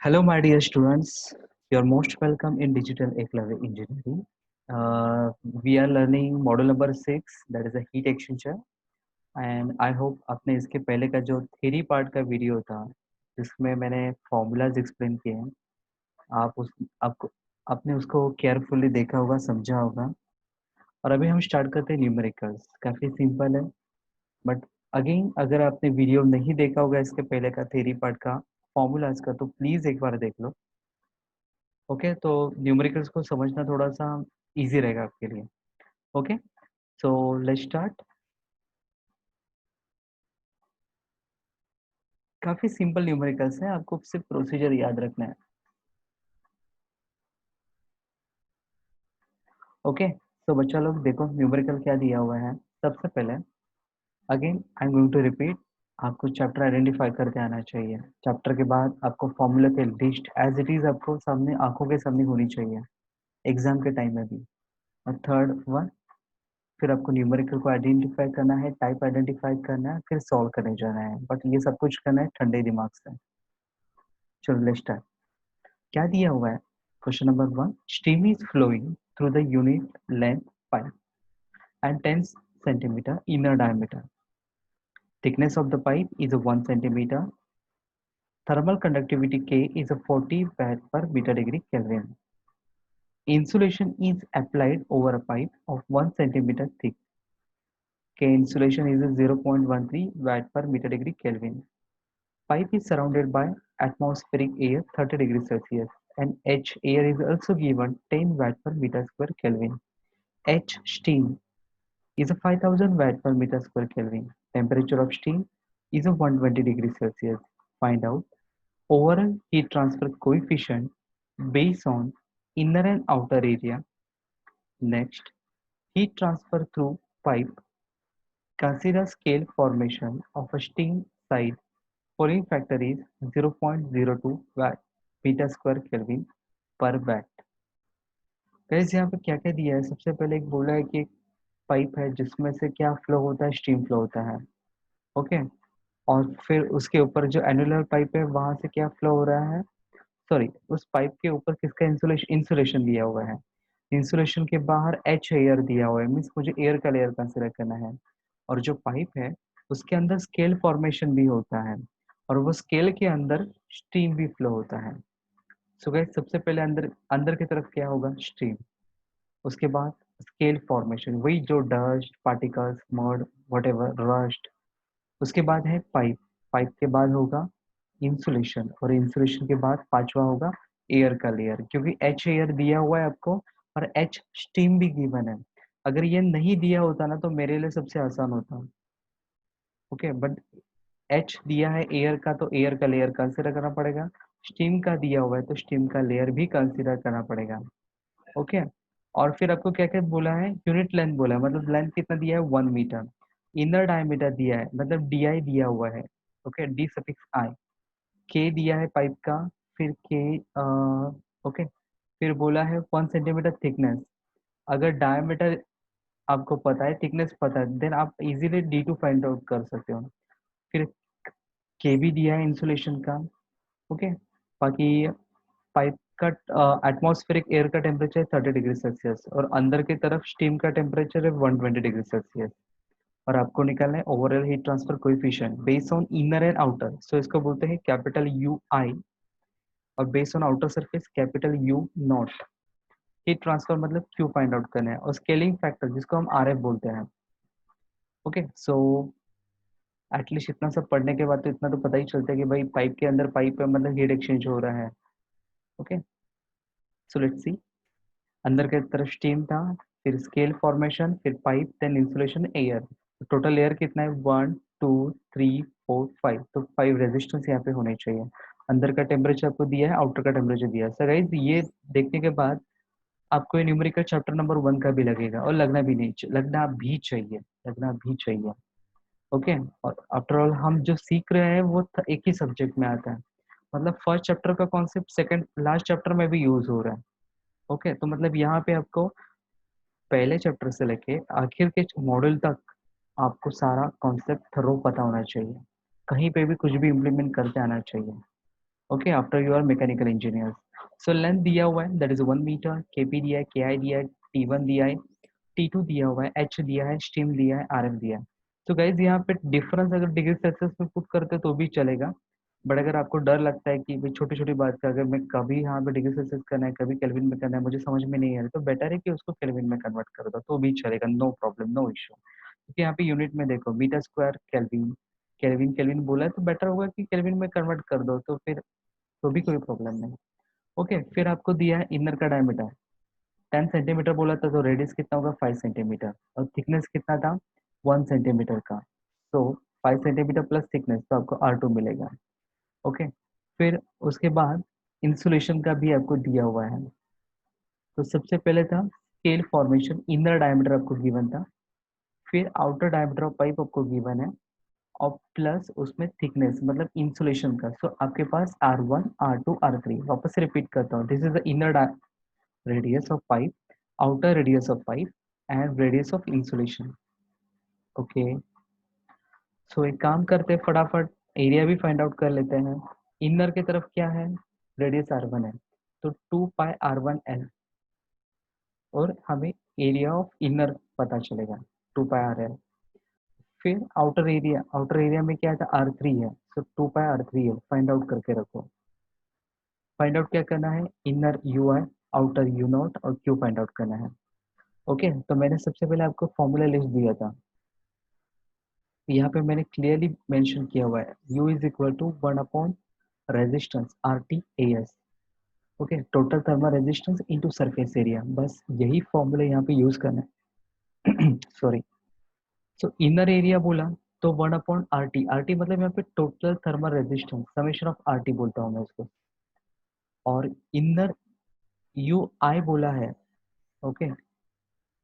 Hello, my dear students. You're most welcome in Digital Eklavya Engineering. We are learning model number 6, that is a heat exchanger. And I hope आपने इसके पहले का जो theory part का video था, जिसमें मैंने फॉर्मूलाज एक्सप्लेन किए हैं, आप उस आपको आपने उसको केयरफुली देखा होगा, समझा होगा। और अभी हम स्टार्ट करते हैं न्यूमेरिकल्स। काफ़ी सिंपल है, बट अगेन अगर आपने वीडियो नहीं देखा होगा इसके पहले का थ्योरी पार्ट का फॉर्मूलाज का, तो प्लीज़ एक बार देख लो। ओके, तो न्यूमेरिकल्स को समझना थोड़ा सा इजी रहेगा आपके लिए। Okay, so let's start. काफ़ी सिंपल न्यूमेरिकल्स हैं, आपको सिर्फ प्रोसीजर याद रखना है। ओके, तो बच्चा लोग देखो न्यूमेरिकल क्या दिया हुआ है। सबसे पहले again I am going to repeat, आपको चैप्टर आइडेंटिफाई करके आना चाहिए। चैप्टर के बाद आपको फॉर्मूला की लिस्ट एज इट इज आपको सामने आंखों के सामने होनी चाहिए, एग्जाम के टाइम में भी। और थर्ड वन, फिर आपको न्यूमेरिकल को आइडेंटिफाई करना है, टाइप आइडेंटिफाई करना है, फिर सॉल्व करने जाना है। बट ये सब कुछ करना है ठंडे दिमाग से। चलो लेट्स स्टार्ट। क्या दिया हुआ है? Question number 1, steam is flowing through the unit length pipe and 10 centimeter inner diameter. Thickness of the pipe is a 1 centimeter. Thermal conductivity K is a 40 watt per meter degree Kelvin. Insulation is applied over a pipe of 1 centimeter thick. K insulation is a 0.13 watt per meter degree Kelvin. Pipe is surrounded by atmospheric air 30 degrees Celsius and H air is also given 10 watt per meter square Kelvin. H steam is a 5000 watt per meter square Kelvin. Temperature of steam is a 120 degrees Celsius. Find out overall heat transfer coefficient based on inner and outer area. Next, heat transfer through pipe. Consider scale formation of a steam side. Cooling factor is 0.02 watt meter square Kelvin per watt. Guys यहाँ पे क्या क्या दिया है? सबसे पहले एक बोला है कि एक पाइप है जिसमें से क्या फ्लो होता है, स्टीम फ्लो होता है। ओके, और फिर उसके ऊपर जो एनुलर पाइप है वहां से क्या फ्लो हो रहा है, सॉरी उस पाइप के ऊपर किसका इंसुलेशन इंसुलेशन दिया हुआ है। इंसुलेशन के बाहर एच एयर दिया हुआ है, मीन्स मुझे एयर का लेयर कंसिडर करना है। और जो पाइप है उसके अंदर स्केल फॉर्मेशन भी होता है, और वो स्केल के अंदर स्टीम भी फ्लो होता है। सो गाइस सबसे पहले अंदर अंदर की तरफ क्या होगा, स्टीम। उसके बाद स्केल फॉर्मेशन, वही जो dust particles mud what ever rust. उसके बाद है पाइप, पाइप के बाद होगा इंसुलेशन, और इंसुलेशन के बाद पांचवा होगा एयर का लेयर, क्योंकि एच एयर दिया हुआ है आपको और एच स्टीम भी गिवन है। अगर ये नहीं दिया होता ना तो मेरे लिए सबसे आसान होता। ओके, बट एच दिया है एयर का, तो एयर का लेयर कंसिडर करना पड़ेगा। स्टीम का दिया हुआ है तो स्टीम का लेयर भी कंसिडर करना पड़ेगा। ओके, और फिर आपको क्या क्या बोला है, यूनिट लेंथ बोला है, मतलब लेंथ कितना दिया है, 1 मीटर। इनर डायमीटर दिया है, मतलब डी आई दिया हुआ है। ओके, डी सफिक्स आई। के दिया है पाइप का, फिर के ओके, फिर बोला है 1 सेंटीमीटर थिकनेस। अगर डायमीटर आपको पता है, थिकनेस पता है, देन आप easily D to find out कर सकते हो। फिर के भी दिया है इंसुलेशन का। ओके, बाकी पाइप का एटमॉस्फेरिक एयर का टेम्परेचर है 30 डिग्री सेल्सियस, और अंदर की तरफ स्टीम का टेम्परेचर है 120 डिग्री सेल्सियस। और आपको निकालना है overall heat transfer coefficient based on inner and outer, so इसको बोलते हैं कैपिटल यू आई, और based on outer surface capital u naught. Heat transfer मतलब क्यू फाइंड आउट करना है, और स्केलिंग फैक्टर जिसको हम आर एफ बोलते हैं। ओके, सो एटलीस्ट इतना सब पढ़ने के बाद तो इतना तो पता ही चलता है कि भाई पाइप के अंदर पाइप है मतलब हीट एक्सचेंज हो रहा है। Okay, so let's see. अंदर की तरफ स्टीम था, फिर स्केल फॉर्मेशन, फिर pipe, then insulation air. Total air कितना है, 1 2 3 4 5, तो 5 रेजिस्टेंस यहाँ पे होने चाहिए। अंदर का टेम्परेचर आपको दिया है, आउटर का टेम्परेचर दिया है। सर गाइस ये देखने के बाद आपको ये न्यूमेरिकल चैप्टर नंबर 1 का भी लगेगा, और लगना भी नहीं लगना भी चाहिए, लगना भी चाहिए। ओके, और आफ्टर ऑल हम जो सीख रहे हैं वो एक ही सब्जेक्ट में आता है, मतलब फर्स्ट चैप्टर का कॉन्सेप्ट सेकंड लास्ट चैप्टर में भी यूज हो रहा है। ओके, तो मतलब यहाँ पे आपको पहले चैप्टर से लेके आखिर के मॉड्यूल तक आपको सारा कॉन्सेप्ट थरो पता होना चाहिए, कहीं पे भी कुछ भी इम्प्लीमेंट करते आना चाहिए। Okay, after you are mechanical engineers. So length दिया हुआ है दैट इज 1 मीटर, केपी दिया है, केआई दिया है, टी1 दिया है, टी2 दिया हुआ है, एच दिया है, स्टीम दिया है, आरएफ दिया है। तो गाइज यहाँ पे डिफरेंस अगर डिग्री सेल्सियस में पुट करते तो भी चलेगा, बट अगर आपको डर लगता है कि भाई छोटी छोटी बात का अगर मैं कभी यहाँ पे डिग्री सेल्सियस करना है कभी केल्विन में करना है मुझे समझ में नहीं आ रहा, तो बेटर है कि उसको केल्विन में कन्वर्ट कर दो तो भी चलेगा, नो प्रॉब्लम नो इशू। क्योंकि यहाँ पे यूनिट में देखो metre square kelvin, kelvin kelvin बोला है तो बेटर होगा कि केल्विन में कन्वर्ट कर दो तो फिर तो भी कोई प्रॉब्लम नहीं। ओके, फिर आपको दिया है इनर का डायमीटर 10 सेंटीमीटर बोला था, तो रेडियस कितना होगा 5 सेंटीमीटर, और थिकनेस कितना था 1 सेंटीमीटर का। तो 5 सेंटीमीटर प्लस थिकनेस तो आपको R2 मिलेगा। ओके, फिर उसके बाद इंसुलेशन का भी आपको दिया हुआ है। तो सबसे पहले था स्केल फॉर्मेशन, इनर डायमीटर आपको गिवन था, फिर आउटर डायमीटर ऑफ पाइप आपको गिवन है, और प्लस उसमें थिकनेस मतलब इंसुलेशन का। सो आपके पास R1 R2 R3, वापस से रिपीट करता हूँ, this is the inner radius of pipe, outer radius of pipe and radius of insulation। Okay, so एक काम करते हैं फटाफट एरिया भी फाइंड आउट कर लेते हैं। इनर की तरफ क्या है, रेडियस R1 है, तो 2 पाई R1 L, और हमें एरिया ऑफ इनर पता चलेगा 2 पाई RL। फिर आउटर एरिया में क्या था R3 है, तो 2 पाई R3L फाइंड आउट करके रखो। फाइंड आउट क्या करना है, इनर UI, आउटर U0 और Q फाइंड आउट करना है। ओके, तो मैंने सबसे पहले आपको फॉर्मूला लिस्ट दिया था, यहाँ पे मैंने क्लियरली मेंशन किया हुआ है, U is equal to 1 upon resistance RT/AS। Okay, total thermal resistance into surface area, बस यही फॉर्मूला यहाँ पे यूज करना है। सॉरी, सो इनर एरिया बोला तो 1 अपॉन RT मतलब यहाँ पे total thermal resistance summation of RT बोलता हूँ मैं उसको, और इनर UI बोला है। Okay,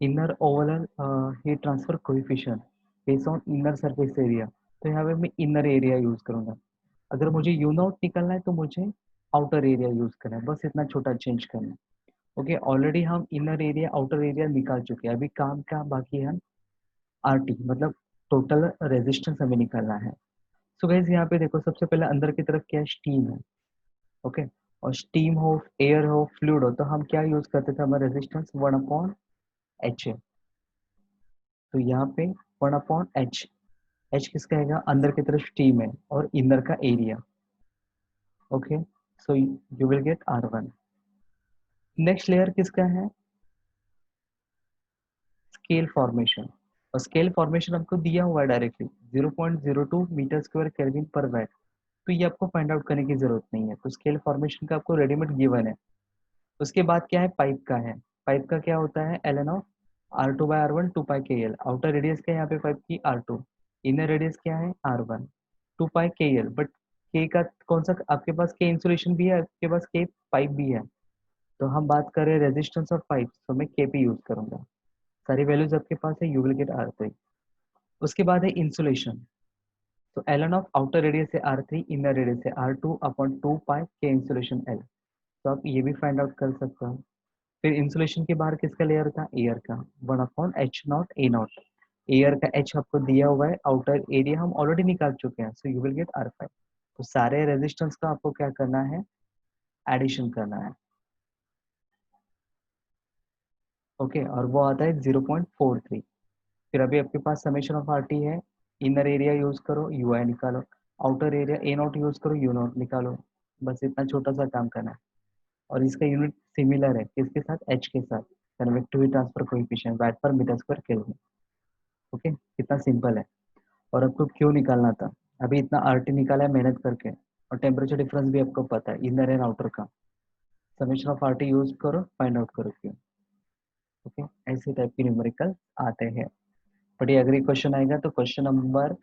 inner overall heat transfer coefficient based on inner surface area, तो यहाँ पे मैं इनर एरिया यूज करूंगा। अगर मुझे यू नॉट निकलना है तो मुझे आउटर एरिया यूज करना है, बस इतना छोटा चेंज करना है। ओके, ऑलरेडी हम इनर एरिया आउटर एरिया निकाल चुके हैं, अभी काम क्या बाकी है, RT मतलब टोटल रेजिस्टेंस हमें निकालना है। सो गाइस यहाँ पे देखो सबसे पहले अंदर की तरफ क्या है, स्टीम है। ओके, और स्टीम हो एयर हो फ्लूइड हो तो हम क्या यूज करते थे, हमारा रेजिस्टेंस 1 अपॉन H है। तो यहाँ पे 1 अपॉन H, H किसका है, अंदर की तरफ स्टीम है और इनर का area. Okay, so you will gate R1। Next layer किसका है, स्केल फॉर्मेशन, और स्केल फॉर्मेशन हमको दिया हुआ है डायरेक्टली 0.02 मीटर स्क्वायर केल्विन पर वैट, तो ये आपको फाइंड आउट करने की जरूरत नहीं है, तो स्केल फॉर्मेशन का आपको रेडीमेड गिवन है। उसके बाद क्या है, पाइप का है। पाइप का क्या होता है, ln of R2/R1 2 pi KL, outer radius क्या है यहाँ पे पाइप की R2, इनर रेडियस क्या है R1, 2 पाई KL, बट के का कौन सा आपके पास, के इंसुलेशन भी है आपके पास, के पाइप भी है, तो हम बात करें रेजिस्टेंस ऑफ पाइप तो मैं KP यूज करूंगा। सारी वैल्यूज आपके पास है, यू विल गेट R3। उसके बाद है इंसुलेशन, तो ln ऑफ आउटर रेडियस है R3, इनर रेडियस है R2 अपॉन 2 पाई K इंसुलेशन L, तो आप ये भी फाइंड आउट कर सकते हो। फिर इंसुलेशन के बाहर किसका लेयर था, एयर का, 1 अपॉन H0 A0, एयर का H आपको दिया हुआ है, आउटर एरिया हम ऑलरेडी निकाल चुके हैं, so you will gate R5। तो सारे रेजिस्टेंस का आपको क्या करना है, एडिशन करना है। ओके, और वो आता है 0.43। फिर अभी आपके पास समेशन ऑफ RT है, इनर एरिया यूज करो UI निकालो, आउटर एरिया A0 यूज करो U0 निकालो, बस इतना छोटा सा काम करना है। और इसका यूनिट सिमिलर है किसके साथ, H के साथ, convective heat transfer coefficient watt per metre square kelvin. Okay, कितना सिंपल है। और आपको क्यों निकालना था, अभी इतना RT निकाला है मेहनत करके, और टेम्परेचर डिफरेंस भी आपको पता है इनर एंड आउटर का, समेशन ऑफ RT यूज करो फाइंड आउट करो क्यों। ओके, ऐसे टाइप के न्यूमेरिकल आते हैं। बट ये अगर क्वेश्चन आएगा तो क्वेश्चन नंबर,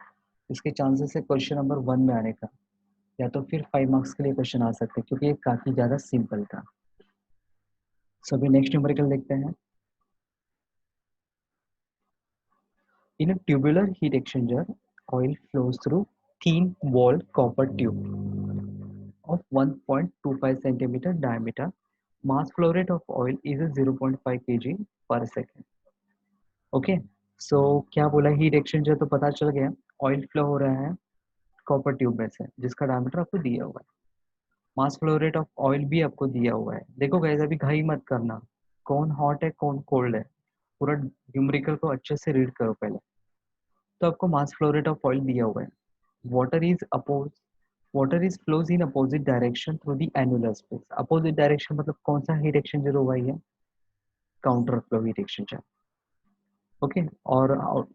इसके चांसेस है क्वेश्चन नंबर 1 में आने का, या तो फिर 5 मार्क्स के लिए क्वेश्चन आ सकते हैं क्योंकि ये काफी ज्यादा सिंपल था। सो अभी नेक्स्ट न्यूमेरिकल देखते हैं। इन a tubular heat exchanger, oil flows through thin walled copper tube of 1.25 centimeter diameter. Mass flow rate of oil is a 0.5 kg per second. Okay, सो क्या बोला, हीट एक्सचेंजर तो पता चल गया, ऑयल फ्लो हो रहा है कॉपर ट्यूब में से जिसका डायमीटर आपको दिया हुआ है। मास फ्लो रेट ऑफ ऑयल भी आपको दिया हुआ है। देखो गाइस, अभी घाई मत करना, कौन हॉट है कौन कोल्ड है, पूरा न्यूमेरिकल को अच्छे से रीड करो पहले। तो आपको mass flow rate of oil दिया हुआ है। Water is oppose water is flows in opposite direction through the annular space. Opposite direction मतलब कौन सा हीट एक्सचेंजर हुआ है? Counter flow heat exchanger. Okay. और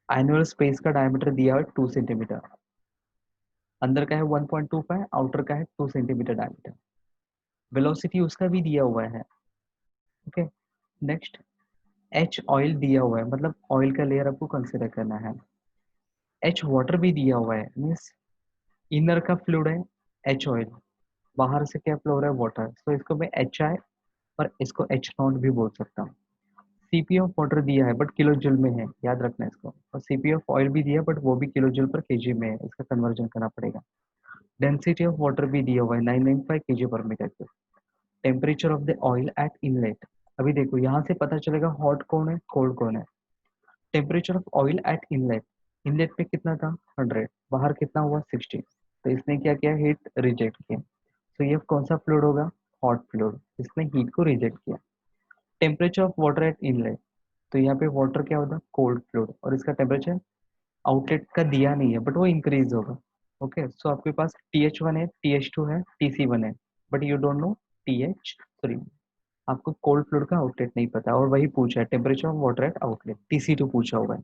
एनुअल स्पेस का डायमीटर दिया हुआ है 2 सेंटीमीटर। अंदर का है 1.25, आउटर का है 2 सेंटीमीटर डायमीटर। वेलोसिटी उसका भी दिया हुआ है। ओके। नेक्स्ट, एच ऑयल दिया हुआ है, मतलब ऑयल का लेयर आपको कंसिडर करना है। एच वाटर भी दिया हुआ है, मीन्स इनर का फ्लूइड है एच ऑयल, बाहर से क्या फ्लो हो रहा है वाटर, तो इसको मैं एच आई और इसको एच नॉट भी बोल सकता हूँ। सीपी ऑफ वाटर दिया है बट किलो जूल में है, याद रखना इसको। और सीपी ऑफ ऑयल भी दिया है बट वो भी किलो जूल पर केजी में है, इसका कन्वर्जन करना पड़ेगा। डेंसिटी ऑफ वाटर भी दिया हुआ है 995 KG per metre cube. Temperature of the oil at inlet. अभी देखो यहाँ से पता चलेगा हॉट कौन है कोल्ड कौन है। Temperature of oil at inlet, inlet पे कितना था 100, बाहर कितना हुआ 60, तो इसने क्या किया हीट रिजेक्ट किया। तो ये कौन सा फ्लूइड होगा? हॉट फ्लूइड, इसने हीट को रिजेक्ट किया। Temperature of water at inlet, तो यहाँ पे वाटर क्या होता है कोल्ड फ्लूइड, और इसका टेम्परेचर आउटलेट का दिया नहीं है बट वो इंक्रीज होगा। ओके, सो आपके पास TH1 है, TH2 है, TC1 है, but you don't know TH, sorry, आपको कोल्ड फ्लूइड का आउटलेट नहीं पता, और वही पूछा है temperature of water at outlet, TC2 पूछा हुआ है।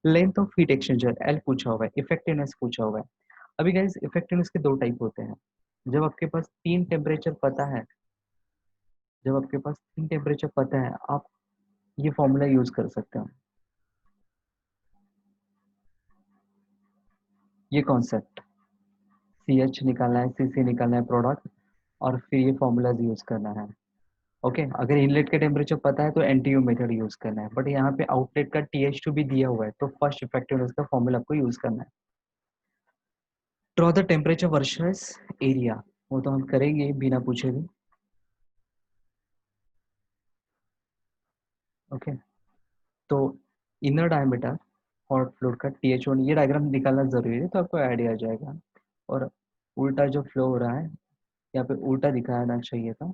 Length of heat exchanger L पूछा हुआ है, इफेक्टिवनेस पूछा हुआ है। अभी गाइस इफेक्टिवनेस के दो टाइप होते हैं। जब आपके पास तीन टेम्परेचर पता है, जब आपके पास तीन टेम्परेचर पता है, आप ये फॉर्मूला यूज कर सकते हो। ये कॉन्सेप्ट CH निकालना है, CC निकालना है प्रोडक्ट, और फिर ये फॉर्मूलाज यूज करना है। ओके, अगर इनलेट के टेम्परेचर पता है तो NTU मेथड यूज करना है, बट यहाँ पे आउटलेट का TH2 भी दिया हुआ है, तो फर्स्ट इफेक्टिवनेस का फॉर्मूला आपको यूज करना है। Draw the temperature versus area, वो तो हम करेंगे बिना पूछे भी। ओके, तो इनर डायमीटर हॉट फ्लूइड का TH1, ये डायग्राम निकालना जरूरी है तो आपको आइडिया आ जाएगा। और उल्टा जो फ्लो हो रहा है, यहाँ पे उल्टा दिखाना चाहिए था,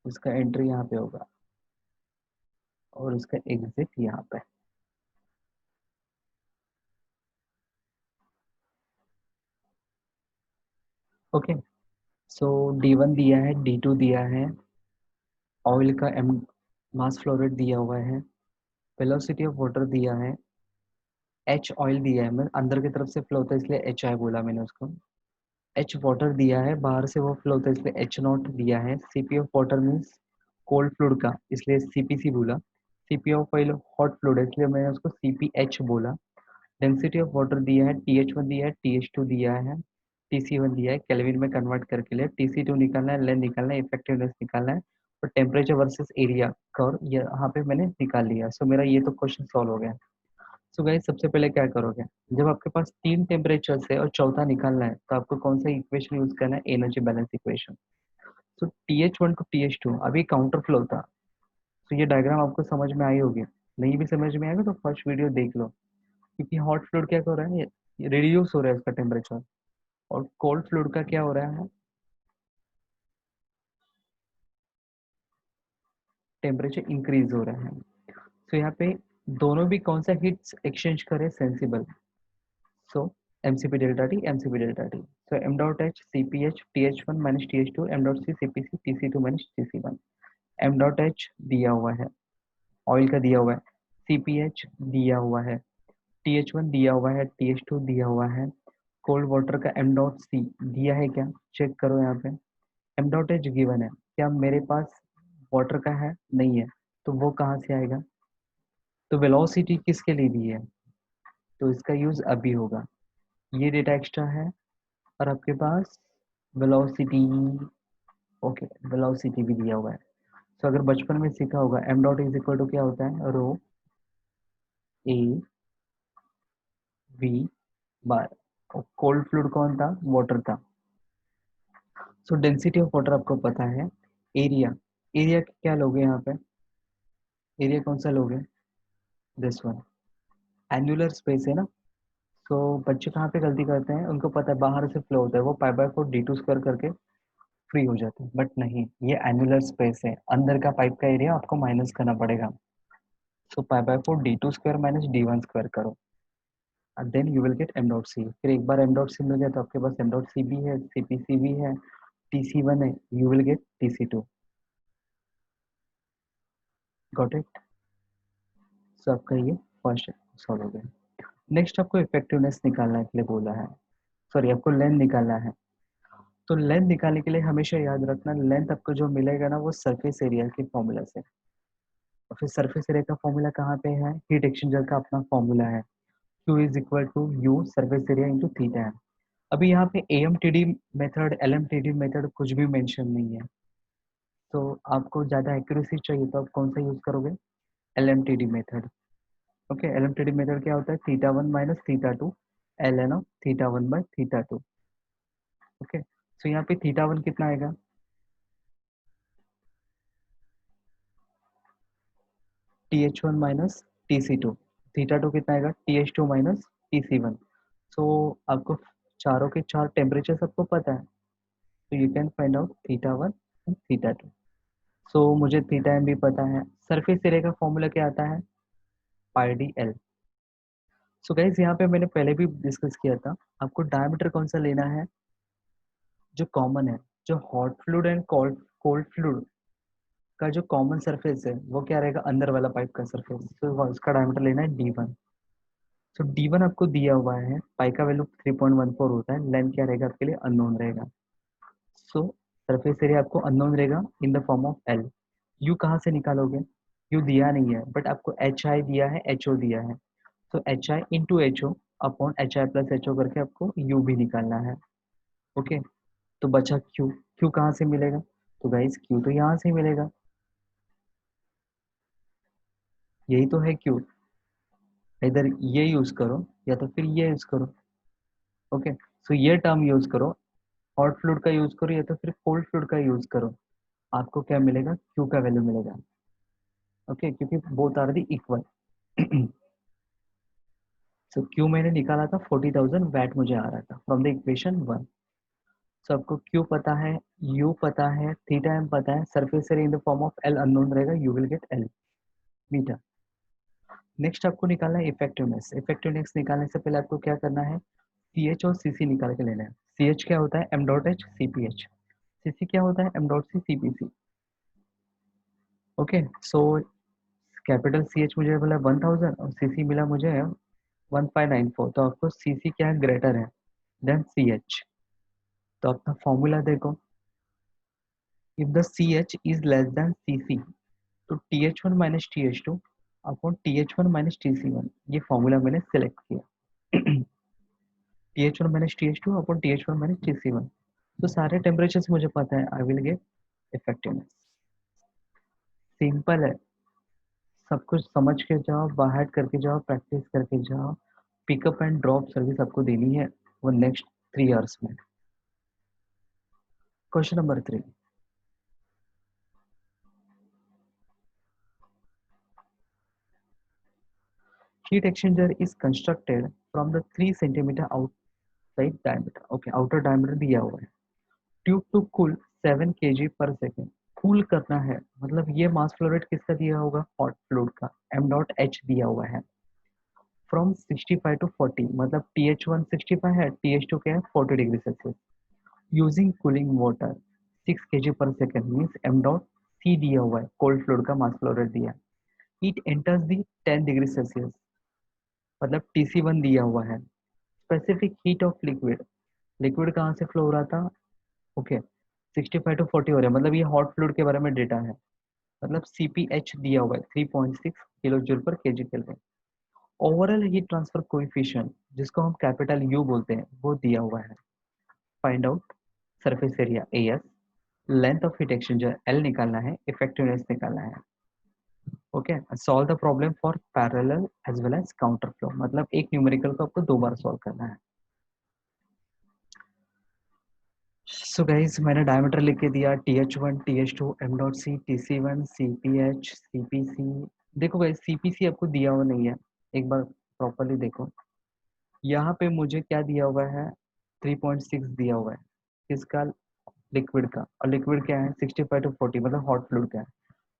इसका एंट्री यहाँ पे होगा और इसका एग्जिट यहाँ पे। ओके, सो D1 दिया है, D2 दिया है, ऑयल का एम मास फ्लो रेट दिया हुआ है, वेलोसिटी ऑफ वाटर दिया है, एच ऑयल दिया है, मैं अंदर की तरफ से फ्लो होता है इसलिए एच आई बोला मैंने उसको। एच वाटर दिया है, बाहर से वो फ्लो होता है इसलिए एच नॉट दिया है। CP of water means cold fluid का, इसलिए CPC बोला। CP of oil hot fluid है इसलिए मैंने उसको CPH बोला। डेंसिटी ऑफ वाटर दिया है, TH1 दिया है, TH2 दिया है, TC1 दिया है, केल्विन में कन्वर्ट करके लिए TC2 निकालना है, लेंथ निकालना है, इफेक्टिवनेस निकालना है, और टेम्परेचर वर्सेस एरिया कर्व यहाँ पे मैंने निकाल लिया। सो मेरा ये तो क्वेश्चन सॉल्व हो गया। सो गाइस सबसे पहले क्या करोगे, जब आपके पास तीन टेम्परेचर है और चौथा निकालना है, तो आपको कौन सा इक्वेशन यूज करना है? Energy balance equation. तो TH1 टू TH2 अभी काउंटर फ्लो था, तो ये डायग्राम आपको समझ में आई होगी। नहीं भी समझ में आएगा तो फर्स्ट वीडियो देख लो, क्योंकि हॉट फ्लूइड क्या हो रहा है, ये रिड्यूस हो रहा है इसका टेम्परेचर, और कोल्ड फ्लूइड का क्या हो रहा है, टेम्परेचर इंक्रीज हो रहा है। तो यहाँ पे दोनों भी कौन सा हीट एक्सचेंज करे? Sensible. So MCP delta t, MCP delta t. So m dot H CPH TH1 minus TH2, m dot C CPC TC2 minus TC1। m dot H दिया हुआ है, ऑयल का दिया हुआ है, CPH दिया हुआ है, TH1 दिया हुआ है, TH2 दिया हुआ है, कोल्ड वाटर का m डॉट C दिया है क्या? चेक करो यहाँ पे, m डॉट एच गिवन है, क्या मेरे पास वाटर का है? नहीं है, तो वो कहाँ से आएगा? तो वेलोसिटी किसके लिए दी है, तो इसका यूज अभी होगा। ये डेटा एक्स्ट्रा है, और आपके पास वेलोसिटी, ओके, वेलोसिटी भी दिया हुआ है। तो अगर बचपन में सीखा होगा m dot is equal to क्या होता है, rho a v bar. Cold fluid कौन था? वाटर था। सो डेंसिटी ऑफ वाटर आपको पता है। एरिया, एरिया क्या लोगे यहाँ पे, एरिया कौन सा लोगे? दिस वन, एन्युलर स्पेस है ना, सो बच्चे कहाँ पे गलती करते हैं, उनको पता है बाहर से फ्लो होता है, वो pi by four D two square करके फ्री हो जाते हैं, बट नहीं, ये एनुलर स्पेस है, अंदर का पाइप का एरिया आपको माइनस करना पड़ेगा। So pi by four D two square minus d one square करो, and then you will get m dot c। फिर एक बार m dot c मिल गया तो आपके पास m dot c भी है, cpc भी है, tc1 है, you will get tc2। Got it. So आपका ये फर्स्ट सॉल्व हो गया। नेक्स्ट आपको इफेक्टिवनेस निकालने के लिए बोला है, सॉरी आपको लेंथ निकालना है। तो लेंथ निकालने के लिए हमेशा याद रखना, लेंथ आपको जो मिलेगा ना वो सरफेस एरिया के फॉर्मूला से। और फिर सरफेस एरिया का फॉर्मूला कहाँ पे है, हीट एक्सचेंजर का अपना फॉर्मूला है, Q is equal to U surface area into theta है। अभी यहाँ पे AMTD मेथड LMTD मेथड कुछ भी मेंशन नहीं है, तो आपको ज़्यादा एक्यूरेसी चाहिए तो आप कौन सा यूज़ करोगे, LMTD method. Okay, LMTD method क्या होता है, theta one minus theta two ln of theta one by theta two. Okay, so यहाँ पे थीटा वन कितना आएगा, TH1 minus TC2, theta two कितना आएगा, TH2 माइनस TC1। सो आपको चारों के चार टेम्परेचर सबको पता है, तो you can find out theta one and theta two. So मुझे थीटा एम भी पता है, सरफेस एरिया का फॉर्मूला क्या आता है, पाई डी एल। सो गाइज यहाँ पे मैंने पहले भी डिस्कस किया था, आपको डायमीटर कौन सा लेना है, जो कॉमन है, जो hot fluid and cold cold fluid का जो कॉमन सरफेस है वो क्या रहेगा, अंदर वाला पाइप का सरफेस, तो उसका डायमीटर लेना है D1। सो D1 आपको दिया हुआ है, पाई का वैल्यू 3.14 होता है, लेंथ क्या रहेगा आपके लिए अननोन रहेगा। सो सरफेस एरिया आपको अननोन रहेगा इन the form of L. You कहाँ से निकालोगे, यू दिया नहीं है बट आपको एच आई दिया है, एच ओ दिया है, तो H I into H O upon H I plus H O करके आपको यू भी निकालना है। ओके, तो बचा क्यू, क्यू कहाँ से मिलेगा, तो गाइस क्यू तो यहाँ से ही मिलेगा, यही तो है क्यू। इधर ये यूज करो या तो फिर ये यूज करो। ओके, सो ये टर्म यूज करो, हॉट फ्लूइड का यूज करो या तो फिर कोल्ड फ्लूइड का यूज करो, आपको क्या मिलेगा, क्यू का वैल्यू मिलेगा। ओके, क्योंकि both are the equal. So Q मैंने निकाला था 40,000 वैट मुझे आ रहा था from the equation one. So आपको क्यू पता है, यू पता है, थीटा एम पता है, surface area in the form of l unknown रहेगा, you will get l metre. Next आपको निकालना है इफेक्टिवनेस। इफेक्टिवनेस निकालने से पहले आपको क्या करना है, सी एच और सी सी निकाल के लेना है। सी एच क्या होता है, M dot H C P h, c c क्या होता है, एम डॉट सी C P c. Okay, so capital c h मुझे बोला 1000 और सी सी मिला मुझे 1594, तो आपको सी सी क्या है, ग्रेटर है देन सी एच। तो अपना फॉर्मूला देखो, if the c h is less than c c, तो t H one minus t H two upon T H one minus T C one, ये फॉर्मूला मैंने select किया। T H one minus t H two upon T H one minus T C one, तो सारे temperature मुझे पता है, I will get effectiveness. Simple है, सब कुछ समझ के जाओ, बाहर करके जाओ, प्रैक्टिस करके जाओ, पिकअप एंड ड्रॉप सर्विस आपको देनी है वो नेक्स्ट 3 आवर्स में। Question number 3, heat exchanger is constructed from the 3 centimeter outside diameter। Okay, outer diameter दिया हुआ है, tube to cool 7 kg per second, cool करना है, मतलब ये मास फ्लो रेट किसका दिया होगा, हॉट फ्लूइड का, एम डॉट एच दिया हुआ है, फ्रॉम 65 टू 40, मतलब टी एच वन 65 है, टी एच टू क्या है 40 degree celsius, using cooling water 6 kg per second, means M dot C दिया हुआ है, कोल्ड फ्लूइड का मास फ्लो रेट दिया, it enters the 10 degree celsius, मतलब TC1 दिया हुआ है, specific heat of liquid, liquid कहाँ से फ्लो हो रहा था, ओके 65 टू 40 हो रहा है, मतलब ये हॉट फ्लूइड के बारे में डेटा है, मतलब CPH दिया हुआ है 3.6 किलो जूल पर KG kelvin. Overall heat transfer coefficient जिसको हम कैपिटल यू बोलते हैं वो दिया हुआ है। Find out surface area AS, length of heat exchanger L निकालना है, इफेक्टिवनेस निकालना है। Okay, solve the problem for parallel as well as counter flow, मतलब एक न्यूमेरिकल को आपको 2 बार सॉल्व करना है। सो गाइज मैंने डायमीटर लिख के दिया, TH1 TH2 M dot C TC1 CPH CPC। देखो गाइज CPC आपको दिया हुआ नहीं है, एक बार प्रॉपरली देखो, यहाँ पे मुझे क्या दिया हुआ है, 3.6 दिया हुआ है किसका, लिक्विड का। और लिक्विड क्या है, 65 to 40, मतलब हॉट फ्लूइड का है।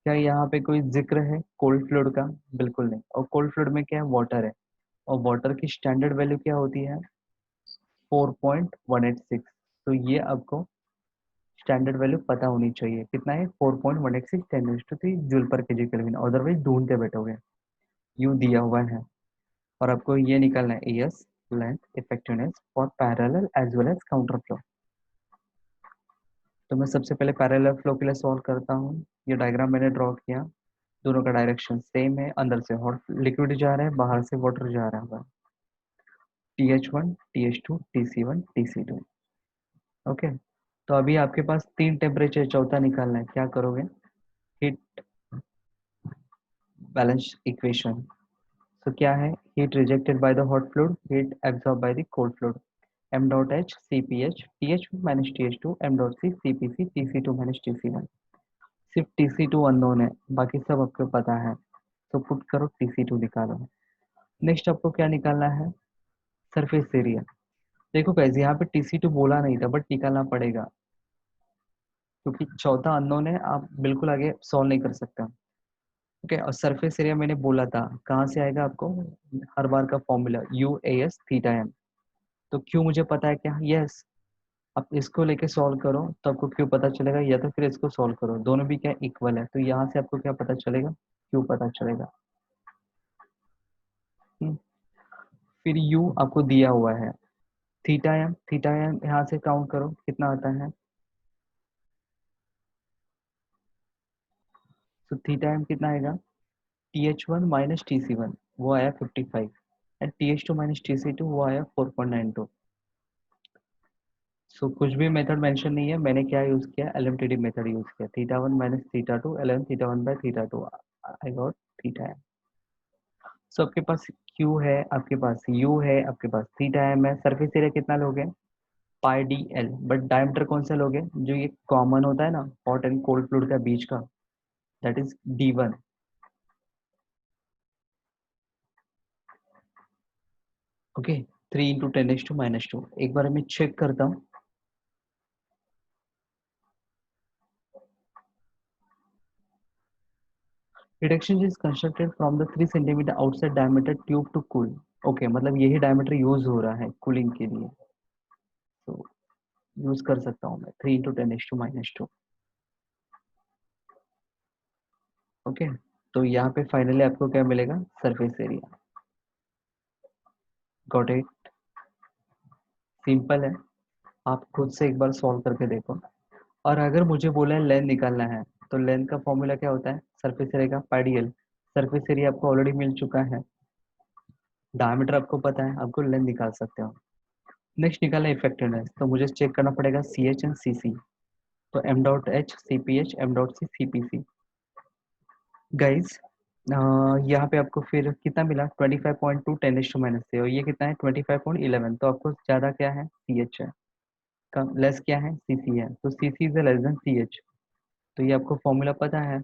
क्या यहाँ पे कोई जिक्र है कोल्ड फ्लूइड का? बिल्कुल नहीं। और कोल्ड फ्लूइड में क्या है, वाटर है, और वाटर की स्टैंडर्ड वैल्यू क्या होती है, 4.186। तो ये आपको स्टैंडर्ड वैल्यू पता होनी चाहिए, कितना है, 4.186 10⁻³ जूल पर केजी केल्विन, अदरवाइज ढूंढते बैठोगे। यूं दिया हुआ है। और आपको ये निकालना है S length effectiveness for parallel as well as counter flow. तो मैं सबसे पहले पैरेलल फ्लो के लिए सॉल्व करता हूँ। ये डायग्राम मैंने ड्रॉ किया, दोनों का डायरेक्शन सेम है, अंदर से हॉट लिक्विड जा रहा है, बाहर से वाटर जा रहा है, TH1 TH2 TC1 TC2। Okay, तो अभी आपके पास तीन टेम्परेचर, चौथा निकालना है, क्या करोगे, हीट बैलेंस इक्वेशन। तो क्या है, heat rejected by the hot fluid, heat absorb by the cold fluid, m dot H C P H TH1 minus TH2 m dot C C P C TC2 minus TC1। सिर्फ TC2 unknown है, बाकी सब आपको पता है, तो put करो TC2 निकालो। नेक्स्ट आपको क्या निकालना है, सरफेस एरिया। देखो गाइस, यहाँ पे TC2 बोला नहीं था बट निकालना पड़ेगा, क्योंकि चौथा अननोन है, आप बिल्कुल आगे सॉल्व नहीं कर सकते। ओके, और सरफेस एरिया मैंने बोला था कहाँ से आएगा आपको, हर बार का फॉर्मूला UAS थीटा एम। तो क्यों मुझे पता है क्या, यस। आप इसको लेके सॉल्व करो तो आपको क्यों पता चलेगा, या तो फिर इसको सॉल्व करो, दोनों भी क्या इक्वल है, तो यहाँ से आपको क्या पता चलेगा, क्यों पता चलेगा। हम्म, फिर यू आपको दिया हुआ है, थीटा एम यहाँ से काउंट करो कितना आता है, तो थीटा एम कितना आएगा, TH1 माइनस TC1 वो आया 55, एंड TH2 माइनस TC2 वो आया 4.92। सो कुछ भी मेथड मेंशन नहीं है, मैंने क्या यूज किया, LMTD मेथड यूज किया, theta 1 minus theta 2 ln theta 1 by theta 2, I got theta m. So आपके पास Q है, आपके पास U है, आपके पास थीटा एम है, सरफेस एरिया कितना लोगे, pi d l, but diameter कौन सा लोगे, जो ये कॉमन होता है ना हॉट एंड कोल्ड फ्लूइड का बीच का, दैट इज D1। ओके, 3 × 10⁻²। एक बार मैं चेक करता हूँ। Heat exchange is constructed from the 3 centimetre outside diameter tube to cool. Okay, मतलब यही डायमीटर यूज हो रहा है कूलिंग के लिए, तो यूज कर सकता हूँ मैं 3 × 10⁻²। ओके, तो यहाँ पे फाइनली आपको क्या मिलेगा, surface area. Got it, simple है, आप खुद से एक बार सॉल्व करके देखो। और अगर मुझे बोला है लेंथ निकालना है, तो लेंथ का फॉर्मूला क्या होता है, सरफेस एरिया का पाइडियल। सरफेस एरिया आपको ऑलरेडी मिल चुका है, डायमीटर आपको पता है, आपको लेंथ निकाल सकते हो। नेक्स्ट निकालना है इफेक्टिवनेस, तो मुझे चेक करना पड़ेगा CH एंड CC। तो m dot H C P H m dot सी सी पी सी। गाइज, यहाँ पे आपको फिर कितना मिला, 25.2 10⁻⁻से, और ये कितना है 25.11, तो आपको ज़्यादा क्या है, CH है, कम लेस क्या है, CC है, तो CC is less then CH। तो ये आपको फॉर्मूला पता है,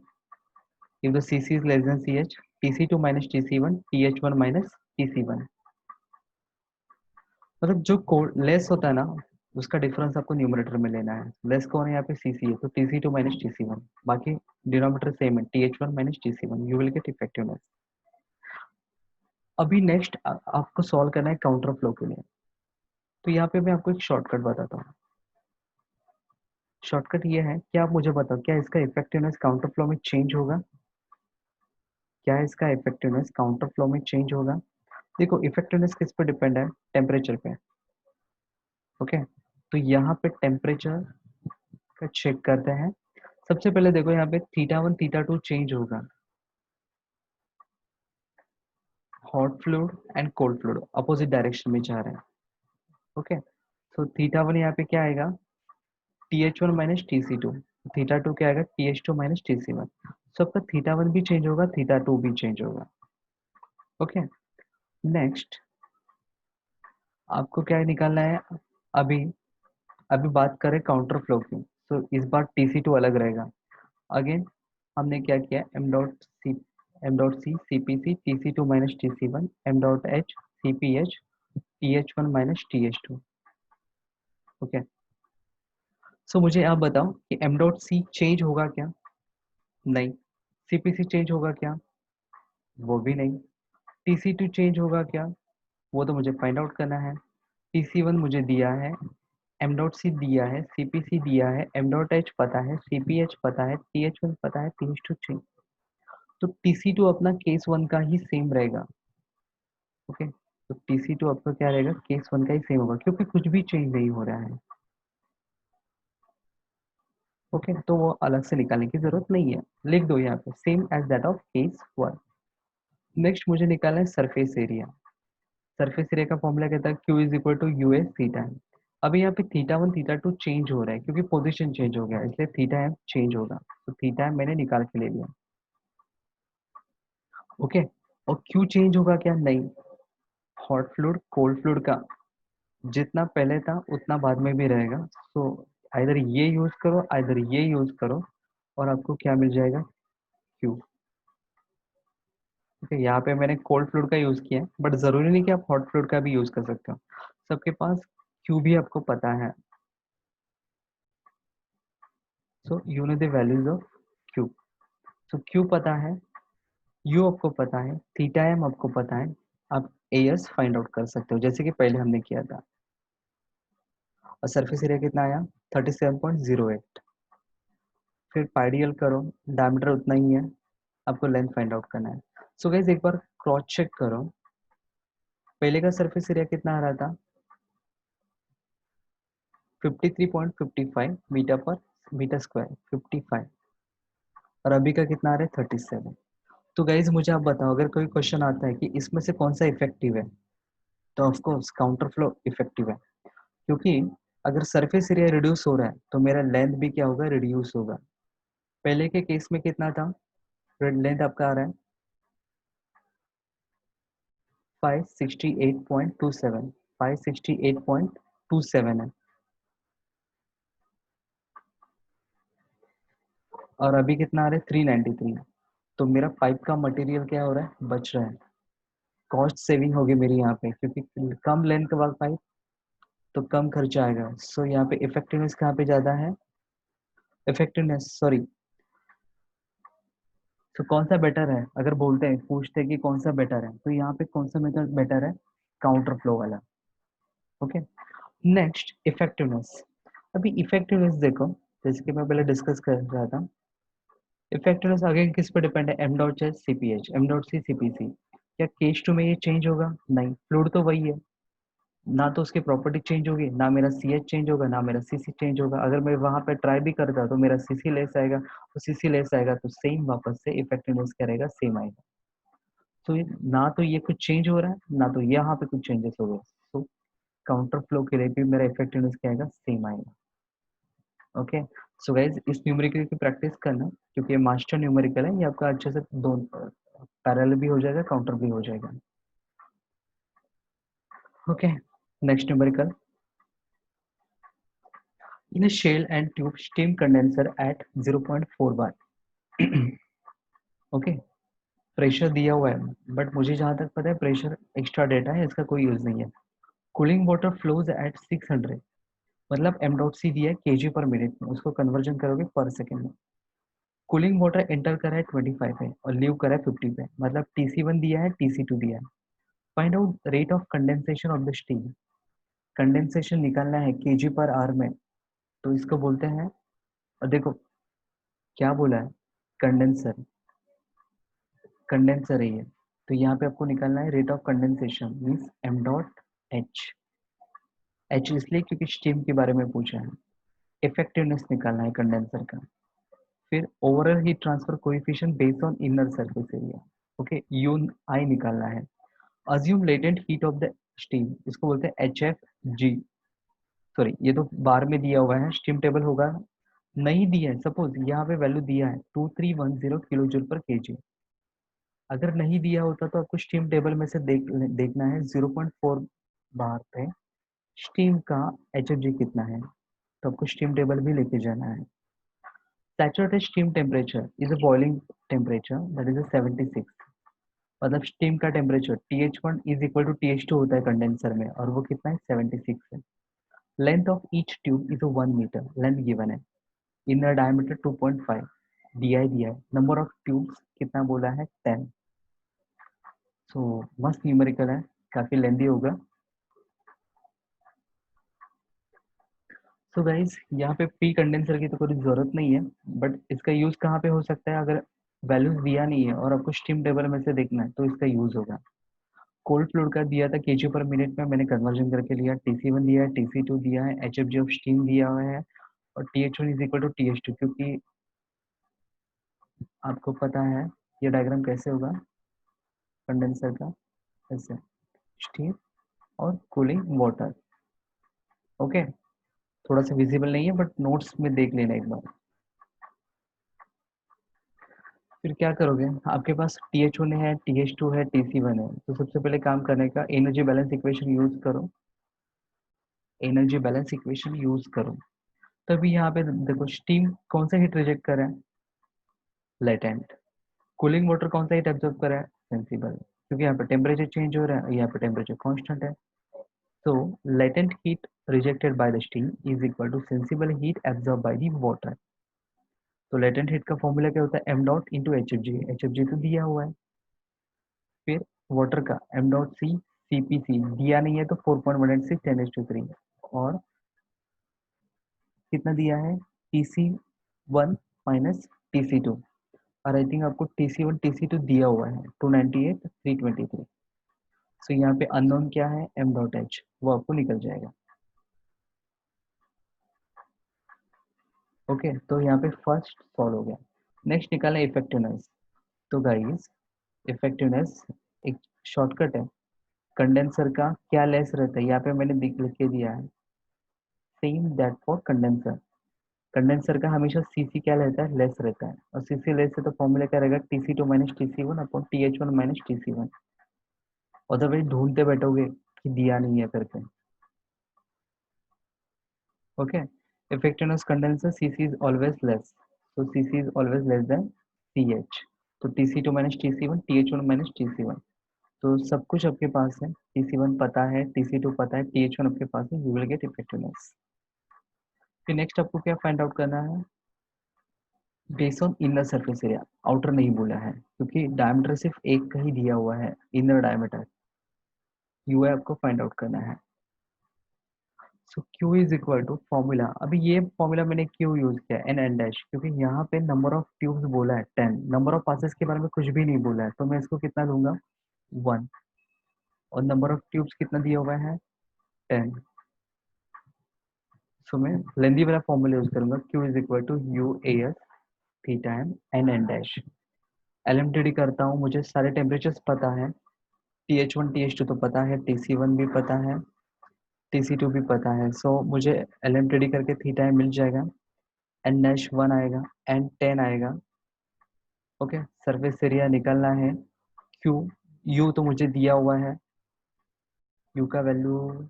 if the CC is less than CH, TC2 minus TC1 TH1 minus TC1। मतलब जो लेस होता है ना, उसका डिफरेंस आपको न्यूमरेटर में लेना है, लेस कौन है यहाँ पे, CC है, तो TC2 माइनस TC1, बाकी डिनोमिनेटर सेम है, TH1 minus TC1, you will get effectiveness. अभी नेक्स्ट आपको सॉल्व करना है काउंटर फ्लो के लिए। तो यहाँ पे मैं आपको एक शॉर्टकट बताता हूँ। शॉर्टकट ये है, क्या आप मुझे बताओ, क्या इसका इफेक्टिवनेस काउंटर फ्लो में चेंज होगा, क्या इसका इफेक्टिवनेस काउंटर फ्लो में चेंज होगा। देखो इफेक्टिवनेस किस पे डिपेंड है, टेम्परेचर पे। ओके, तो यहाँ पे टेम्परेचर का चेक करते हैं। सबसे पहले देखो यहाँ पे थीटा 1 थीटा 2 चेंज होगा, hot fluid and cold fluid opposite direction में जा रहे हैं। ओके, तो थीटा 1 यहाँ पे क्या आएगा, TH1 माइनस TC2, थीटा 2 क्या आएगा, TH2 माइनस TC1। सो आपका थीटा 1 भी चेंज होगा, थीटा 2 भी चेंज होगा। ओके, नेक्स्ट आपको क्या निकालना है, अभी अभी बात करें काउंटर फ्लो की, तो इस बार TC2 अलग रहेगा। अगेन हमने क्या किया, m डॉट सी C P C TC2 minus TC1 m dot H C P H TH1 minus TH2। Okay, so मुझे आप बताओ कि m डॉट सी चेंज होगा क्या? नहीं। CPC चेंज होगा क्या? वो भी नहीं। TC2 चेंज होगा क्या? वो तो मुझे फाइंड आउट करना है। TC1 मुझे दिया है, m डॉट सी दिया है, CPC दिया है, m डॉट एच पता है, CPH पता है, TH1 पता है, TH2 चेंज। तो TC2 अपना केस वन का ही सेम रहेगा। ओके, तो TC2 आपका क्या रहेगा? केस वन का ही सेम होगा, क्योंकि कुछ भी चेंज नहीं हो रहा है। ओके, तो वो अलग से निकालने की जरूरत नहीं है, लिख दो यहाँ पे same as that of case one. Next मुझे निकालना है सरफेस एरिया। सरफेस एरिया का फॉर्मूला कहता है Q is equal to U S theta है। अभी यहाँ पे थीटा 1 थीटा 2 चेंज हो रहा है क्योंकि पोजीशन चेंज हो गया, इसलिए थीटा एम चेंज होगा, तो थीटा एम मैंने निकाल के ले लिया। ओके, और Q चेंज होगा क्या? नहीं। हॉट फ्लूइड कोल्ड फ्लूइड का जितना पहले था उतना बाद में भी रहेगा, सो आइदर ये यूज करो, आइदर ये यूज करो, और आपको क्या मिल जाएगा? Q। ठीक है, यहाँ पे मैंने कोल्ड फ्लूइड का यूज किया है, बट जरूरी नहीं कि आप हॉट फ्लूइड का भी यूज कर सकते हो। सबके पास Q भी आपको पता है, so you know the values of Q। So Q पता है, U आपको पता है, थीटा एम आपको पता है, आप AS फाइंड आउट कर सकते हो जैसे कि पहले हमने किया था। और सरफेस एरिया कितना आया? 37.08। फिर पाइडियल करो, डायमीटर उतना ही है, आपको लेंथ फाइंड आउट करना है। सो गाइस एक बार क्रॉस चेक करो, पहले का सरफेस एरिया कितना आ रहा था? 53.55 मीटर पर मीटर स्क्वायर, 55, और अभी का कितना आ रहा है? 37। तो गाइज मुझे आप बताओ, अगर कोई क्वेश्चन आता है कि इसमें से कौन सा इफेक्टिव है, तो ऑफकोर्स काउंटर फ्लो इफेक्टिव है, क्योंकि अगर सरफेस एरिया रिड्यूस हो रहा है तो मेरा लेंथ भी क्या होगा? रिड्यूस होगा। पहले के केस में कितना था? लेंथ आपका आ रहा है 568.27, 568.27 है, और अभी कितना आ रहा है? 393। तो मेरा पाइप का मटेरियल क्या हो रहा है? बच रहा है। कॉस्ट सेविंग होगी मेरी यहाँ पे, क्योंकि कम लेंथ का पाइप तो कम खर्चा आएगा। सो यहाँ पे इफेक्टिवनेस कहाँ पे ज्यादा है? इफेक्टिवनेस, सॉरी, तो कौन सा बेटर है? अगर बोलते हैं, पूछते हैं कि कौन सा बेटर है, तो यहाँ पे कौन सा मेथड बेटर है? काउंटर फ्लो वाला। Okay, next effectiveness. अभी इफेक्टिवनेस देखो, जैसे कि मैं पहले डिस्कस कर रहा था, इफेक्टिवनेस अगेन किस पे डिपेंड है? M dot H CPH, M dot C CPC। क्या केस टू में ये चेंज होगा? नहीं, फ्लूइड तो वही है, ना तो उसकी प्रॉपर्टी चेंज होगी, ना मेरा CH चेंज होगा, ना मेरा CC चेंज होगा। अगर मैं वहां पे ट्राई भी करता तो मेरा CC लेस आएगा, तो CC लेस आएगा तो सेम वापस से इफेक्टिवनेस क्या रहेगा? सेम आएगा। तो ना तो ये कुछ चेंज हो रहा है, ना तो यहाँ पे कुछ चेंजेस हो गए, तो काउंटर फ्लो के लिए भी मेरा इफेक्टिवनेस क्या आएगा? सेम आएगा। ओके, सो गाइज इस न्यूमेरिकल की प्रैक्टिस करना, क्योंकि ये मास्टर न्यूमेरिकल है, ये आपका अच्छे से दो पैरेलल भी हो जाएगा, काउंटर भी हो जाएगा। Okay, next numerical. In a shell and tube steam condenser at 0.4 bar। Okay, pressure दिया हुआ है, बट मुझे जहां तक पता है प्रेशर एक्स्ट्रा डेटा है, इसका कोई यूज नहीं है। कूलिंग वाटर फ्लोज एट 600, मतलब एम डॉट सी दिया है केजी पर मिनट में, उसको कन्वर्जन करोगे पर सेकेंड में। कूलिंग वाटर एंटर करा है 25 पे और लीव करा है 50 पे, मतलब TC1 दिया है, TC2 दिया है। Find out rate of condensation of the steam. Condensation निकालना है केजी पर आर में, तो इसको बोलते हैं, और देखो क्या बोला है, कंडेंसर, कंडेंसर है ये। तो यहाँ पे आपको निकालना है rate of condensation, means M dot H. H इसलिए क्योंकि स्टीम के बारे में पूछा है। इफेक्टिवनेस निकालना है कंडेंसर का। फिर overall heat transfer coefficient based on inner surface area. Okay, u i निकालना है। Assume latent heat of the steam, इसको बोलते हैं HFG। सॉरी, ये तो बार में दिया हुआ है, स्टीम टेबल होगा, नहीं दिया है। सपोज यहाँ पे वैल्यू दिया है 2310 किलो जूल पर केजी। अगर नहीं दिया होता तो आपको स्टीम टेबल में से देखना है 0.4 बार पे स्टीम का HFG कितना है, तो आपको स्टीम टेबल भी लेके जाना है। Saturated steam temperature is a boiling temperature, that is a 76. मतलब स्टीम का temperature TH1 is equal to TH2 होता है कंडेंसर में, और वो कितना है 76 है। Length of each tube is 1 metre, length given है। इनर डायमीटर 2.5 दिया है। नंबर ऑफ ट्यूब्स कितना बोला है 10। सो मस्त न्यूमेरिकल है, काफी लेंदी होगा। सो गाइज यहाँ पे प्री कंडेंसर की तो कोई जरूरत नहीं है, बट इसका यूज कहाँ पे हो सकता है, अगर वैल्यूज दिया नहीं है और आपको स्टीम टेबल में से देखना है तो इसका यूज होगा। कोल्ड फ्लूइड का दिया था केजी पर मिनट में, मैंने कन्वर्जन करके लिया। TC1 दिया है, TC2 दिया है, HFG ऑफ स्टीम दिया हुआ है, और TH1 is equal to TH2, क्योंकि आपको पता है ये डायग्राम कैसे होगा कंडेंसर का, ऐसे स्टीम और कूलिंग वाटर। ओके, थोड़ा सा विजिबल नहीं है बट नोट्स में देख लेना एक बार। फिर क्या करोगे, आपके पास TH1 है, TH2 है, TC1 है, तो सबसे पहले काम करने का एनर्जी बैलेंस इक्वेशन यूज करो। एनर्जी बैलेंस इक्वेशन यूज करो, तभी यहाँ पे देखो स्टीम कौन सा हीट रिजेक्ट कर रहा है, लेटेंट। कूलिंग वाटर कौन सा हीट एब्जॉर्ब कर रहा है, सेंसिबल, क्योंकि यहाँ पे टेम्परेचर चेंज हो रहा है, यहाँ पे टेम्परेचर कांस्टेंट है। तो latent heat rejected by the steam is equal to sensible heat absorb by the water. तो लेटेंट हीट का फॉर्मूला क्या होता है, M dot into HFG। HFG तो दिया हुआ है। फिर वाटर का एम डॉट सी, CPC दिया नहीं है तो 4.186 10⁻³ और कितना दिया है, TC1 माइनस TC2, और आई थिंक आपको TC1 TC2 दिया हुआ है 298 323। सो यहाँ पे अननोन क्या है, एम डॉट एच, वो आपको निकल जाएगा। ओके, तो यहाँ पे फर्स्ट सॉल्व हो गया। नेक्स्ट निकालना इफेक्टिवनेस। तो गाइस इफेक्टिवनेस एक शॉर्टकट है। कंडेंसर का क्या लेस रहता है, यहाँ पे मैंने लिख के दिया है same that for condenser. Condenser का हमेशा सीसी क्या रहता है, लेस रहता है, और सीसी लेस है तो फॉर्मूला क्या रहेगा, TC2 minus TC1 upon TH1 minus TC1। Otherwise ढूंढते बैठोगे कि दिया नहीं है करके। Okay, effectiveness condenser CC is always less, so CC is always less than CH। तो TC2 minus TC1, TH1 minus TC1। तो सब कुछ आपके पास है, TC1 पता है, TC2 पता है, TH1 आपके पास है, यू विल गेट इफेक्टिवनेस। फिर नेक्स्ट आपको क्या फाइंड आउट करना है, based on inner surface area. Outer नहीं बोला है क्योंकि डायमीटर सिर्फ एक का ही दिया हुआ है, इनर डायमीटर। यूआई आपको फाइंड आउट करना है। So Q is equal to formula, अभी ये फॉर्मूला मैंने क्यों यूज किया एन एन डैश, क्योंकि यहाँ पे नंबर ऑफ ट्यूब्स बोला है 10, नंबर ऑफ पासेस के बारे में कुछ भी नहीं बोला है, तो मैं इसको कितना लूंगा 1, और नंबर ऑफ ट्यूब्स कितना दिया हुआ है 10। सो मैं लेंदी वाला फॉर्मूला यूज करूंगा, Q is equal to UAS theta M N N dash. LMTD करता हूँ, मुझे सारे टेम्परेचर्स पता है, TH1 TH2 तो पता है, TC1 भी पता है, TC2 भी पता है। सो मुझे LMTD करके थीटा एम मिल जाएगा, एन डैश 1 आएगा, एन 10 आएगा। ओके, सरफेस एरिया निकालना है, क्यू, यू तो मुझे दिया हुआ है, यू का value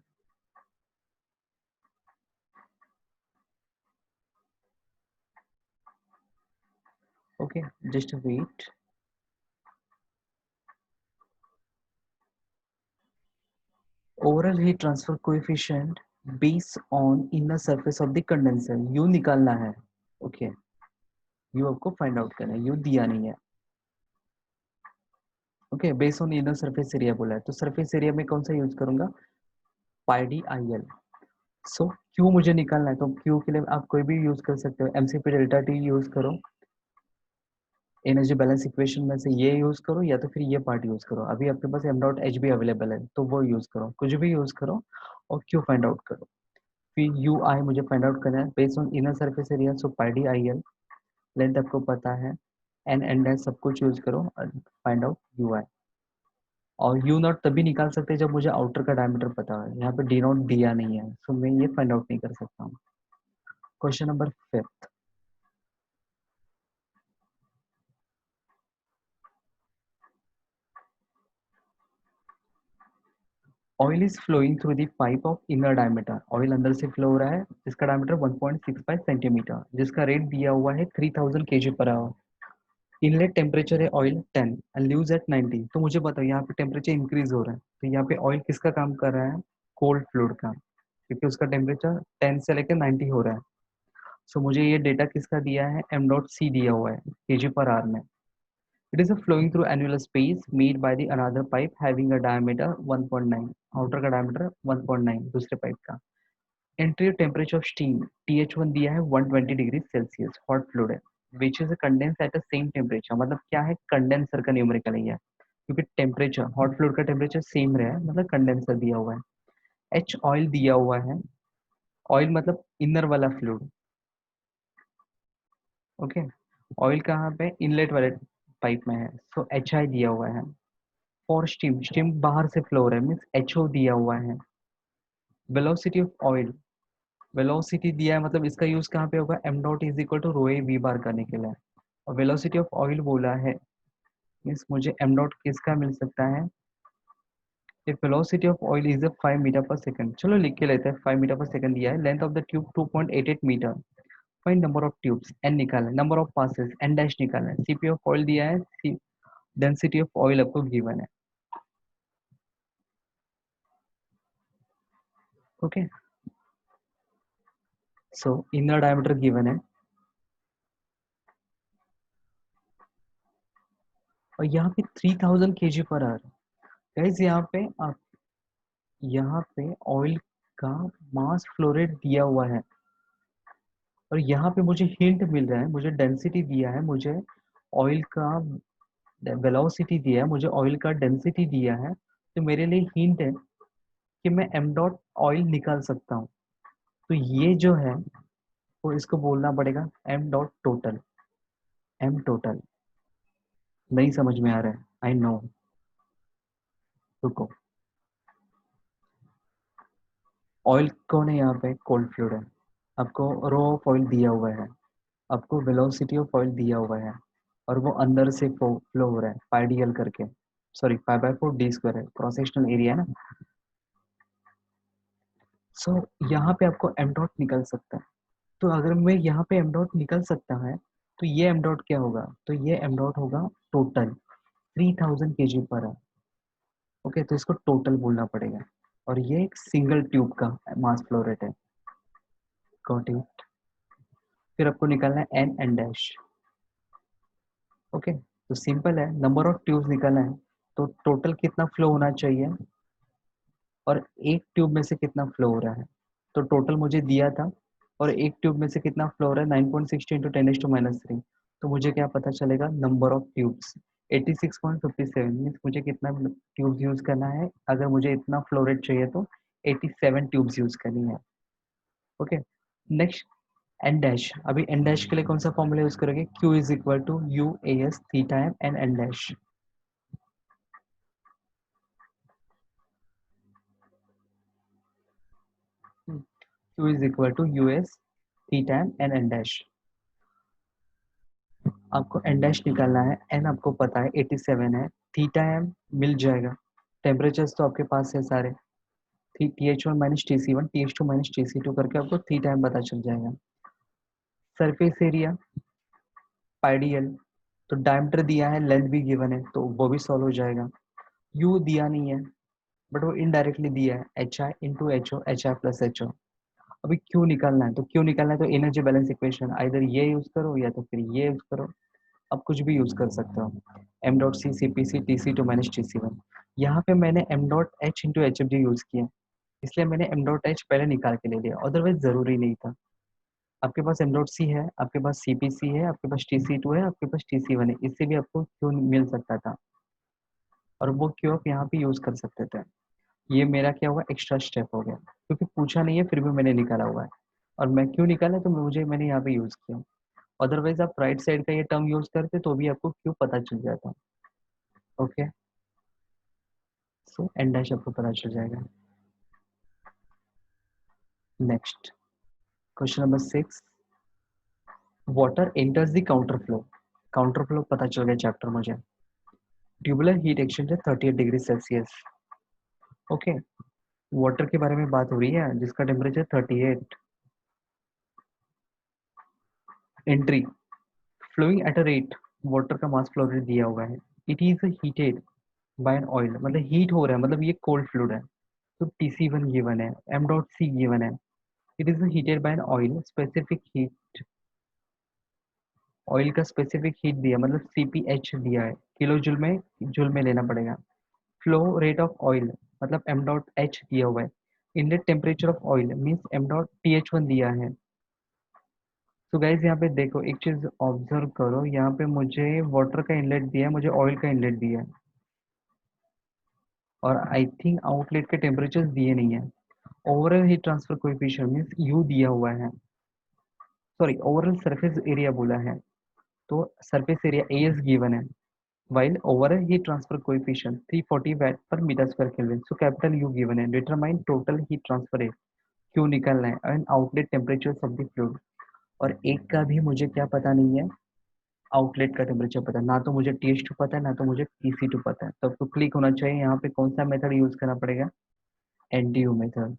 okay, just wait. Overall heat transfer coefficient based on inner surface of the condenser, U निकालना है। ओके, यू आपको फाइंड आउट करना है, यू दिया नहीं है। Okay, based on inner surface area बोला है, तो सरफेस एरिया में कौन सा यूज करूंगा, pi d i l. So q मुझे निकालना है, तो क्यू के लिए आप कोई भी यूज कर सकते हो, MCP डेल्टा टी यूज करो, एनर्जी बैलेंस इक्वेशन में से ये यूज करो, या तो फिर ये पार्ट यूज करो। अभी आपके पास एम डॉट एच भी अवेलेबल है तो वो यूज करो, कुछ भी यूज करो, और क्यू फाइंड आउट करो। फिर यू आई मुझे फाइंड आउट करना है based on inner surface area, so pi d i L, length आपको पता है, एन एंड डैश सब कुछ यूज करो और फाइंड आउट यू आई। और यू नॉट तभी निकाल सकते हैं जब मुझे आउटर का डायमीटर पता है, यहाँ पे डी नॉट दिया नहीं है, सो मैं ये फाइंड आउट नहीं कर सकता हूँ। Question number 5, oil is flowing through the pipe of inner diameter. Oil अंदर से फ्लो हो रहा है जिसका डायमीटर 1.65 सेंटीमीटर, जिसका रेट दिया हुआ है 3000 kg per our. Inlet temperature है ऑयल 10 एंड लीव्स एट 90। तो मुझे बताओ यहाँ पे टेम्परेचर इंक्रीज हो रहा है, तो यहाँ पे ऑयल किसका काम कर रहा है? कोल्ड फ्लूइड का, क्योंकि उसका टेम्परेचर 10 से लेकर 90 हो रहा है। सो मुझे ये डेटा किसका दिया है? एम डॉट सी दिया हुआ है केजी पर आर में। It is a flowing through annual space made by the another pipe having a diameter 1.9, outer का डायमीटर 1.9 दूसरे पाइप का। Entry temperature of steam TH1 दिया है 120 डिग्री सेल्सियस, हॉट फ्लूइड है, which is condense at the same temperature. मतलब क्या है? Condenser का न्यूमेरिकल है, क्योंकि टेम्परेचर हॉट फ्लूइड का टेम्परेचर सेम रहा है, मतलब कंडेंसर दिया हुआ है। एच ऑयल दिया हुआ है, ऑयल मतलब इनर वाला फ्लूइड। ओके, ऑयल कहाँ पे? इनलेट वाले पाइप में है, सो एच आई दिया हुआ है। फॉर स्टीम, स्टीम बाहर से फ्लो हो रहा है, मीन्स एच ओ दिया हुआ है। वेलोसिटी ऑफ ऑयल, वेलोसिटी दिया है, मतलब इसका यूज कहाँ पे होगा? M dot is equal to rho a v bar करने के लिए। और वेलोसिटी ऑफ ऑयल बोला है, मीन्स मुझे एम डॉट किसका मिल सकता है? If velocity of oil is a 5 metre per second, चलो लिख के लेते हैं, 5 मीटर पर सेकंड दिया है। Length of the tube 2.88 metre. Find number of tubes, N निकालना है, number of passes N dash निकालना है, सीपी ऑफ ऑयल दिया है, डेंसिटी ऑफ ऑयल आपको गिवन है। Okay, so inner diameter given है, और यहाँ पे 3000 kg पर आवर। गाइस यहाँ पे आप, यहाँ पे ऑयल का मास फ्लो रेट दिया हुआ है, और यहाँ पे मुझे हिंट मिल रहा है, मुझे डेंसिटी दिया है, मुझे ऑयल का वेलोसिटी दिया है, मुझे ऑयल का डेंसिटी दिया है। तो मेरे लिए हिंट है कि मैं एम डॉट ऑयल निकाल सकता हूँ। तो ये जो है वो इसको बोलना पड़ेगा M dot total. M total नहीं समझ में आ रहा है, आई नो। रुको, ऑयल कौन है यहाँ पे? कोल्ड फ्लूइड है। आपको रो ऑफ ऑयल दिया हुआ है, आपको वेलोसिटी ऑफ ऑयल दिया हुआ है, और वो अंदर से फ्लो हो रहा है पाई करके, sorry pi by 4 D square है, क्रॉस सेक्शनल एरिया है ना। सो यहाँ पे आपको एम डॉट निकल सकता है। तो अगर मैं यहाँ पे एम डॉट निकल सकता है, तो ये एम डॉट क्या होगा? तो ये एम डॉट होगा टोटल 3000 kg पर है। ओके, तो इसको टोटल बोलना पड़ेगा, और ये एक सिंगल ट्यूब का मास फ्लो रेट है। Got it. फिर आपको निकालना है एन एन डैश। ओके, तो सिंपल है, नंबर ऑफ ट्यूब्स निकालना है, तो टोटल कितना फ्लो होना चाहिए, और एक ट्यूब में से कितना फ्लो हो रहा है। तो टोटल मुझे दिया था, और एक ट्यूब में से कितना फ्लो हो रहा है? 9.60 इंटू 10⁻⁻3। तो मुझे क्या पता चलेगा? नंबर ऑफ ट्यूब्स 86.57, मीन्स मुझे कितना ट्यूब्स यूज करना है? अगर मुझे इतना फ्लो रेट चाहिए तो 87 ट्यूब्स यूज करनी है। Okay, next N dash. अभी एन डैश के लिए कौन सा फॉर्मूला यूज करोगे? Q is equal to U A S theta M N N dash. Q is equal to U S theta M N N dash. आपको N dash निकालना है, N आपको पता है 87 है, थीटा एम मिल जाएगा, टेम्परेचर्स तो आपके पास है सारे। TH1 minus TC1, TH2 minus TC2 करके आपको थीटा एम पता चल जाएगा। सरफेस एरिया पाइडियल, तो डायमीटर दिया है, लेंथ भी गिवन है, तो वो भी सॉल्व हो जाएगा। यू दिया नहीं है, बट वो इनडायरेक्टली दिया है, H I into H O, H I plus H O. अभी क्यू निकालना है, तो क्यू निकालना है तो एनर्जी बैलेंस इक्वेशन आइधर ये यूज करो या तो फिर ये यूज करो, आप कुछ भी यूज कर सकते हो। एम डॉट सी C P C T C two minus T C one. यहाँ पे मैंने M dot H into H F G use किया, इसलिए मैंने एम डॉट एच पहले निकाल के ले लिया, अदरवाइज जरूरी नहीं था। आपके पास एम डॉट सी है, आपके पास सी पी सी है, आपके पास टी सी टू है, आपके पास टी सी वन है, इससे भी आपको क्यू मिल सकता था, और वो क्यू आप यहाँ पे यूज कर सकते थे। ये मेरा क्या हुआ? एक्स्ट्रा स्टेप हो गया, क्योंकि पूछा नहीं है फिर भी मैंने निकाला हुआ है, और मैं क्यों निकाला तो मैंने यहाँ पे यूज किया। अदरवाइज आप राइट साइड का ये टर्म यूज करते तो भी आपको क्यों पता चल जाता। ओके, सो एन डैश आपको पता चल जाएगा। Next question number 6, water enters the counter flow. Counter flow पता चल गया चैप्टर मुझे। Tubular heat exchanger 38 degree Celsius. Okay, water के बारे में बात हो रही है जिसका temperature 38। Entry flowing at a rate water का मास फ्लो रेट दिया हुआ है, it is heated by an oil, मतलब हीट हो रहा है, मतलब ये कोल्ड फ्लूइड है। तो TC1 गिवन है, m.c गिवन है, it is heated by an oil, specific heat, oil का स्पेसिफिक हीट दिया, मतलब CPH दिया है, किलो जूल में लेना पड़ेगा। फ्लो रेट ऑफ ऑयल, मतलब m.h दिया हुआ है। Inlet temperature of oil means m.th1 दिया है। तो गाइज यहाँ पे देखो, एक चीज ऑब्जर्व करो, यहाँ पे मुझे वाटर का इनलेट दिया है, मुझे ऑयल का इनलेट दिया है, और आई थिंक आउटलेट के टेम्परेचर दिए नहीं है। Overall heat transfer coefficient means U दिया हुआ है, सॉरी ओवरऑल सरफेस एरिया बोला है, तो सरफेस एरिया AS गिवन है, while overall heat transfer coefficient 340 watt per meter square Kelvin, so capital U given है, determine total heat transfer rate, Q निकालना है, and outlet temperatures of the fluid। और एक का भी मुझे क्या पता नहीं है, आउटलेट का टेम्परेचर पता है, ना तो मुझे TH2 पता है, ना तो मुझे TC2 पता है, तो आपको क्लिक होना चाहिए यहाँ पे, कौन सा मेथड यूज करना पड़ेगा, NTU method,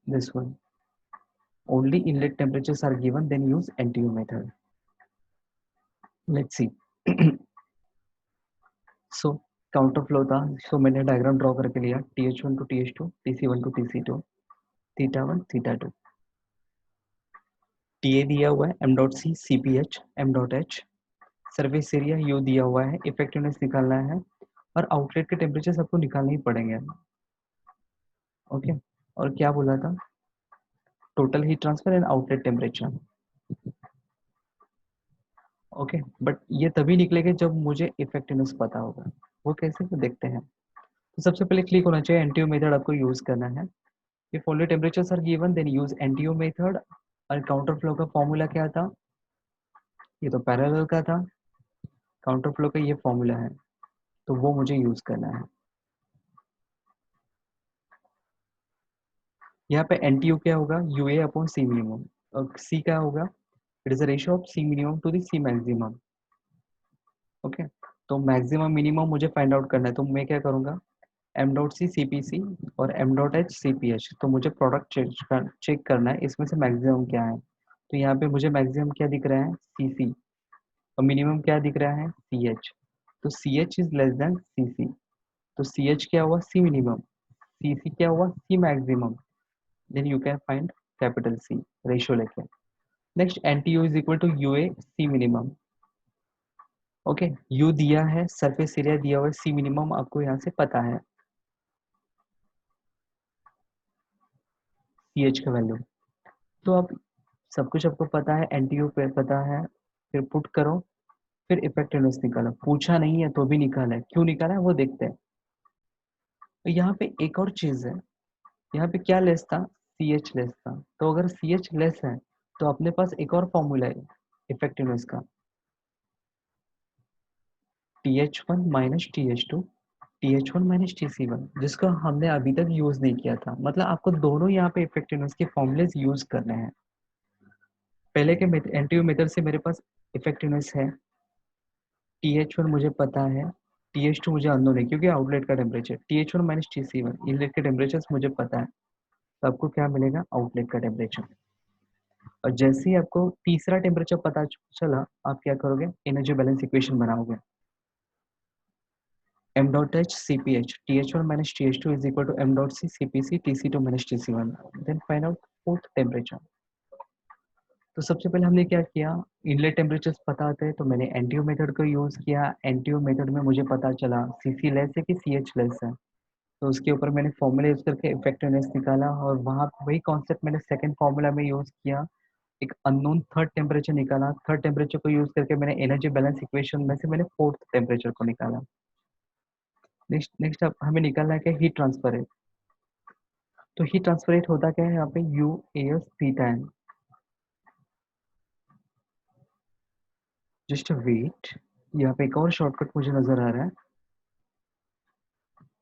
this one, only inlet temperatures are given then use NTU method, let's see। So counter flow था, सो मैंने डायग्राम ड्रॉ करके लिया, TH1 to TH2, TC1 to TC2, theta 1 theta 2, TA दिया हुआ है, m.c CPH m.h, surface area U दिया हुआ है, इफेक्टिवनेस निकालना है, और आउटलेट के टेम्परेचर सबको निकालने ही पड़ेंगे। ओके, और क्या बोला था, total heat transfer and outlet temperature. Okay, but ये तभी निकलेगा जब मुझे इफेक्टिवनेस पता होगा, वो कैसे, तो देखते हैं। तो सबसे पहले क्लिक होना चाहिए, एनटीयू मेथड आपको यूज करना है। If only temperatures are given, then use NTU method। और काउंटर फ्लो का फॉर्मूला क्या था, ये तो पैरेलल का था, काउंटर फ्लो का ये फॉर्मूला है, तो वो मुझे यूज करना है। यहाँ पे NTU क्या होगा, UA अपॉन C मिनिमम, और C क्या होगा, it is the ratio of C minimum to the C maximum. Okay, तो मैक्सिमम मिनिमम मुझे फाइंड आउट करना है, तो मैं क्या करूँगा, m.c CPC और m.h CPH, तो मुझे प्रोडक्ट चेक करना है, इसमें से मैक्सिमम क्या है। तो यहाँ पे मुझे मैक्सिमम क्या दिख रहा है, CC, और मिनिमम क्या दिख रहा है, CH। तो CH is less then CC, तो CH क्या हुआ, C मिनिमम, CC क्या हुआ, C maximum, then you can find capital C ratio लेके। Next NTU is equal to UA C minimum. Okay, U दिया है, सरफेस एरिया दिया हुआ है, C मिनिमम आपको यहाँ से पता है, CH का वैल्यू। तो अब सब कुछ आपको पता है, NTU पे पता है, फिर पुट करो, फिर इफेक्टिवनेस निकालो, पूछा नहीं है तो भी निकाला है, क्यों निकाला है वो देखते हैं। तो यहाँ पे एक और चीज है, यहाँ पे क्या लेस था, CH लेस था, तो अगर CH लेस है तो अपने पास एक और फॉर्मूला है इफेक्टिवनेस का, TH1 minus TH2, TH1 minus TC1, जिसको हमने अभी तक यूज नहीं किया था, मतलब आपको दोनों यहाँ पे इफेक्टिवनेस के फॉर्मूलेस यूज करने हैं। पहले के NTU मेथड से मेरे पास इफेक्टिवनेस है, TH1 मुझे पता है, TH2 मुझे अननोन है क्योंकि आउटलेट का temperature, TH1 minus TC1 inlet के टेम्परेचर मुझे पता है, तो आपको क्या मिलेगा, आउटलेट का टेम्परेचर। और जैसे ही आपको तीसरा टेम्परेचर पता चला, आप क्या करोगे, एनर्जी बैलेंस इक्वेशन बनाओगे, m.h CPH TH1 minus TH2 is equal to m.c CPC TC2 minus TC1, then find out fourth temperature। तो सबसे पहले हमने क्या किया, इनलेट टेम्परेचर्स पता थे तो मैंने एनटीयू मेथड को यूज किया, एनटीयू मेथड में मुझे पता चला CC लेस है कि CH लेस है, तो उसके ऊपर मैंने फॉर्मूला यूज करके इफेक्टिवनेस निकाला, और वहाँ वही कॉन्सेप्ट मैंने सेकंड फॉर्मूला में यूज किया, एक अननोन थर्ड टेम्परेचर निकाला, थर्ड टेम्परेचर को यूज करके मैंने एनर्जी बैलेंस इक्वेशन में से मैंने फोर्थ टेम्परेचर को निकाला। नेक्स्ट नेक्स्ट अब हमें निकालना है कि हीट ट्रांसफर रेट। तो हीट ट्रांसफर रेट होता क्या है, यहाँ पे UAS थीटा है, जस्ट वेट, यहाँ पे एक और शॉर्टकट मुझे नजर आ रहा है,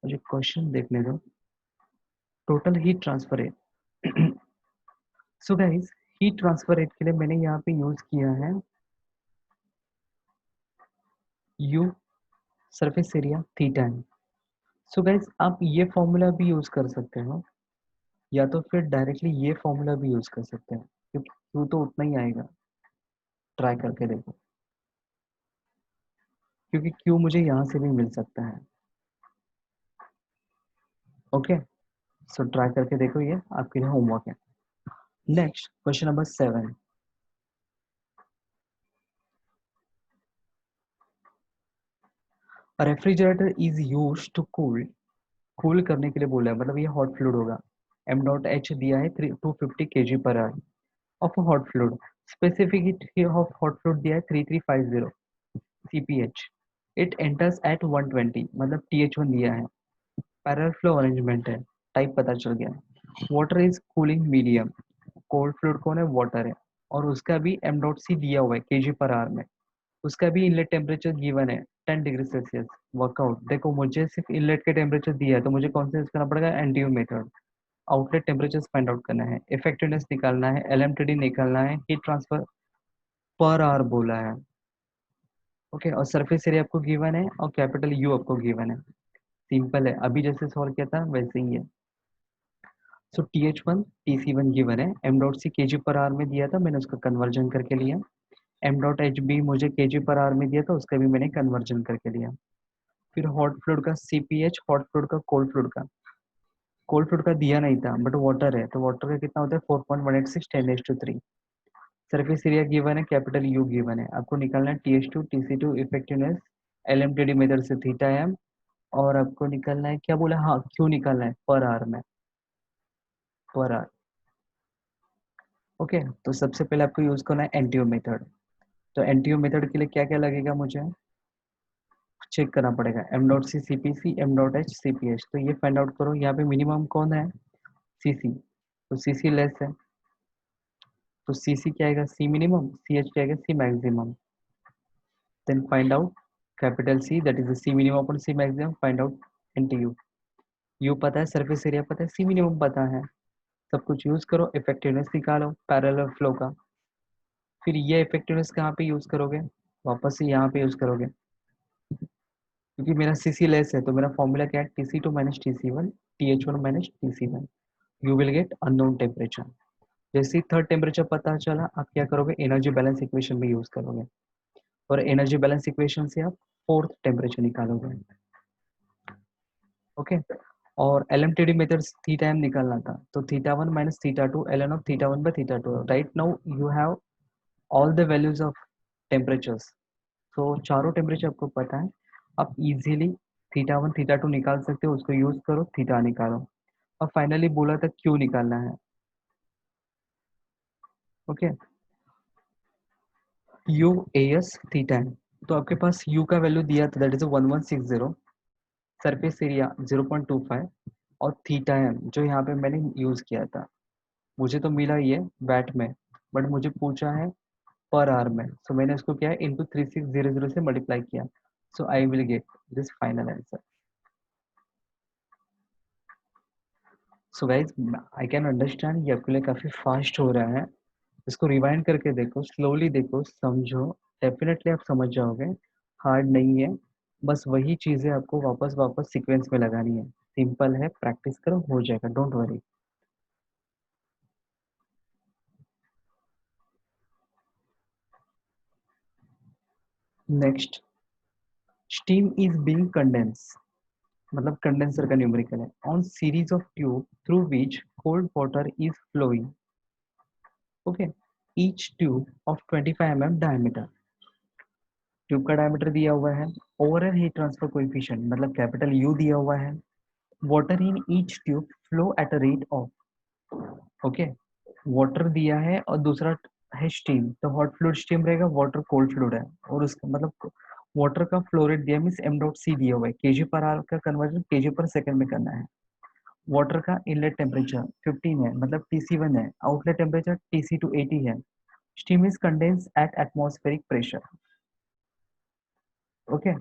मुझे क्वेश्चन देखने दो, total heat transfer rate. So guys, heat transfer rate के लिए मैंने यहाँ पे यूज किया है U सरफेस एरिया थीटा है। सो गाइस, आप ये फॉर्मूला भी यूज कर सकते हो, या तो फिर डायरेक्टली ये फॉर्मूला भी यूज कर सकते हैं, क्योंकि Q तो उतना ही आएगा, ट्राई करके देखो। क्योंकि क्यू मुझे यहाँ से भी मिल सकता है। ओके, सो ट्राई करके देखो, ये आपके लिए होमवर्क है। Next question number 7। Refrigerator is use to cool करने के लिए बोला है, मतलब ये हॉट फ्लूइड होगा। एम डॉट एच दिया है 250 kg per hour of hot fluid. Specificity of hot fluid दिया है 3350 cph। इट एंटर्स एट 120, मतलब th1 दिया है। पैरेलल फ्लो अरेंजमेंट है, टाइप पता चल गया। Water is cooling medium, cold fluid कौन है, वाटर है। और उसका भी एम डॉट सी दिया हुआ है केजी पर आवर में। उसका भी इनलेट टेम्परेचर गिवन है 10 डिग्री सेल्सियस। वर्कआउट देखो, मुझे सिर्फ इनलेट के टेम्परेचर दिया है, तो मुझे कौन सा यूज करना पड़ेगा, NTU method. Outlet temperature find out करना है, इफेक्टिवनेस निकालना है, एलएमटीडी निकालना है, हीट ट्रांसफर पर आवर बोला है। ओके, और सरफेस एरिया आपको गिवन है और कैपिटल यू आपको गिवन है। सिंपल है, अभी जैसे सॉल्व किया था वैसे ही है। सो टी टी सी वन गिवन है, M dot c k g per hour में दिया था, मैंने उसका कन्वर्जन करके लिया। एम डॉट एच बी मुझे के जी पर आवर में दिया था, उसका भी मैंने कन्वर्जन करके लिया। फिर हॉट फ्लूइड का C P H, hot fluid का कोल्ड फ्लूइड का। कोल्ड फ्लूइड का दिया नहीं था बट वाटर है, तो वाटर का कितना होता है 4.186 10⁻3। सरफेस एरिया गिवन है, कैपिटल यू गिवन है, आपको निकालना है T H two T C two effectiveness L M T D method से थीटा एम। और आपको निकालना है, क्या बोला, हाँ क्यों निकालना है, पर आवर में, पर आवर। ओके, तो सबसे पहले आपको यूज करना है एनटीयू मेथड। तो एनटीयू मेथड के लिए क्या क्या लगेगा, मुझे चेक करना पड़ेगा। एम डॉट सी C P C, M dot H C P H, तो ये फाइंड आउट करो। यहाँ पे मिनिमम कौन है, सी सी, तो सी सी लेस है, तो सी सी क्या आएगा, सी मिनिमम, सी एच क्या आएगा, c maximum. Then find out capital c, that is c minimum upon c maximum, find out NTU. U पता है, सरफेस एरिया पता है, सी मिनिमम पता है। सब कुछ यूज करो, इफेक्टिवनेस निकालो पैरेलल फ्लो का। फिर ये इफेक्टिवनेस कहाँ पे यूज करोगे, वापस से यहाँ पे यूज करोगे। क्योंकि मेरा सी सी लेस है, तो मेरा फॉर्मूला क्या है, T C two minus T C one, T H one minus T C one. You will get unknown temperature. जैसे ही थर्ड टेम्परेचर पता चला, आप क्या करोगे, एनर्जी बैलेंस इक्वेशन में यूज करोगे। और एनर्जी बैलेंस इक्वेशन से आप फोर्थ टेम्परेचर निकालोगे। ओके, और L M T D method theta M निकालना था, तो theta one minus theta two L N of theta one by theta to. Right now you have all the values of temperatures. तो चारों temperature आपको पता है, आप easily theta one theta two निकाल सकते हो, उसको यूज करो, थीटा निकालो। और फाइनली बोला था क्यू निकालना है। Okay, U A S theta M. तो आपके पास यू का वैल्यू दिया था, दैट इज 1160, सरफेस एरिया 0.25, और थीटा एम जो यहाँ पे मैंने यूज किया था, मुझे तो मिला ही है वैट में, बट मुझे पूछा है पर आवर में। सो मैंने उसको क्या है, इंटू 3600 से मल्टीप्लाई किया। So I will get this final answer. So guys, I can understand ये आपके लिए काफ़ी फास्ट हो रहा है। इसको रिवाइंड करके देखो, स्लोली देखो, समझो, डेफिनेटली आप समझ जाओगे। हार्ड नहीं है, बस वही चीज़ें आपको वापस वापस सीक्वेंस में लगानी है। सिंपल है, प्रैक्टिस करो, हो जाएगा, don't worry. Next, steam is being condense, मतलब कंडेंसर का न्यूमेरिकल है, on series of tube through which cold water is flowing. Okay, each tube of 25 mm diameter. Tube का डायमीटर दिया हुआ है, ओवरऑल हीट ट्रांसफर कोएफिशिएंट मतलब capital U दिया हुआ है। Water in each tube flow at a rate of, okay, water दिया है और दूसरा है स्टीम, तो हॉट फ्लूइड स्टीम रहेगा, वाटर कोल्ड फ्लूइड है। और उसका मतलब वाटर का फ्लो रेट दिया, मीन्स एम डॉट सी दिया हुआ है, केजी पर आवर का कन्वर्जन केजी पर सेकंड में करना है। वाटर का इनलेट टेम्परेचर 15 है, मतलब TC1 है, आउटलेट टेम्परेचर TC2 80 है। Steam is condense at atmospheric pressure. Okay,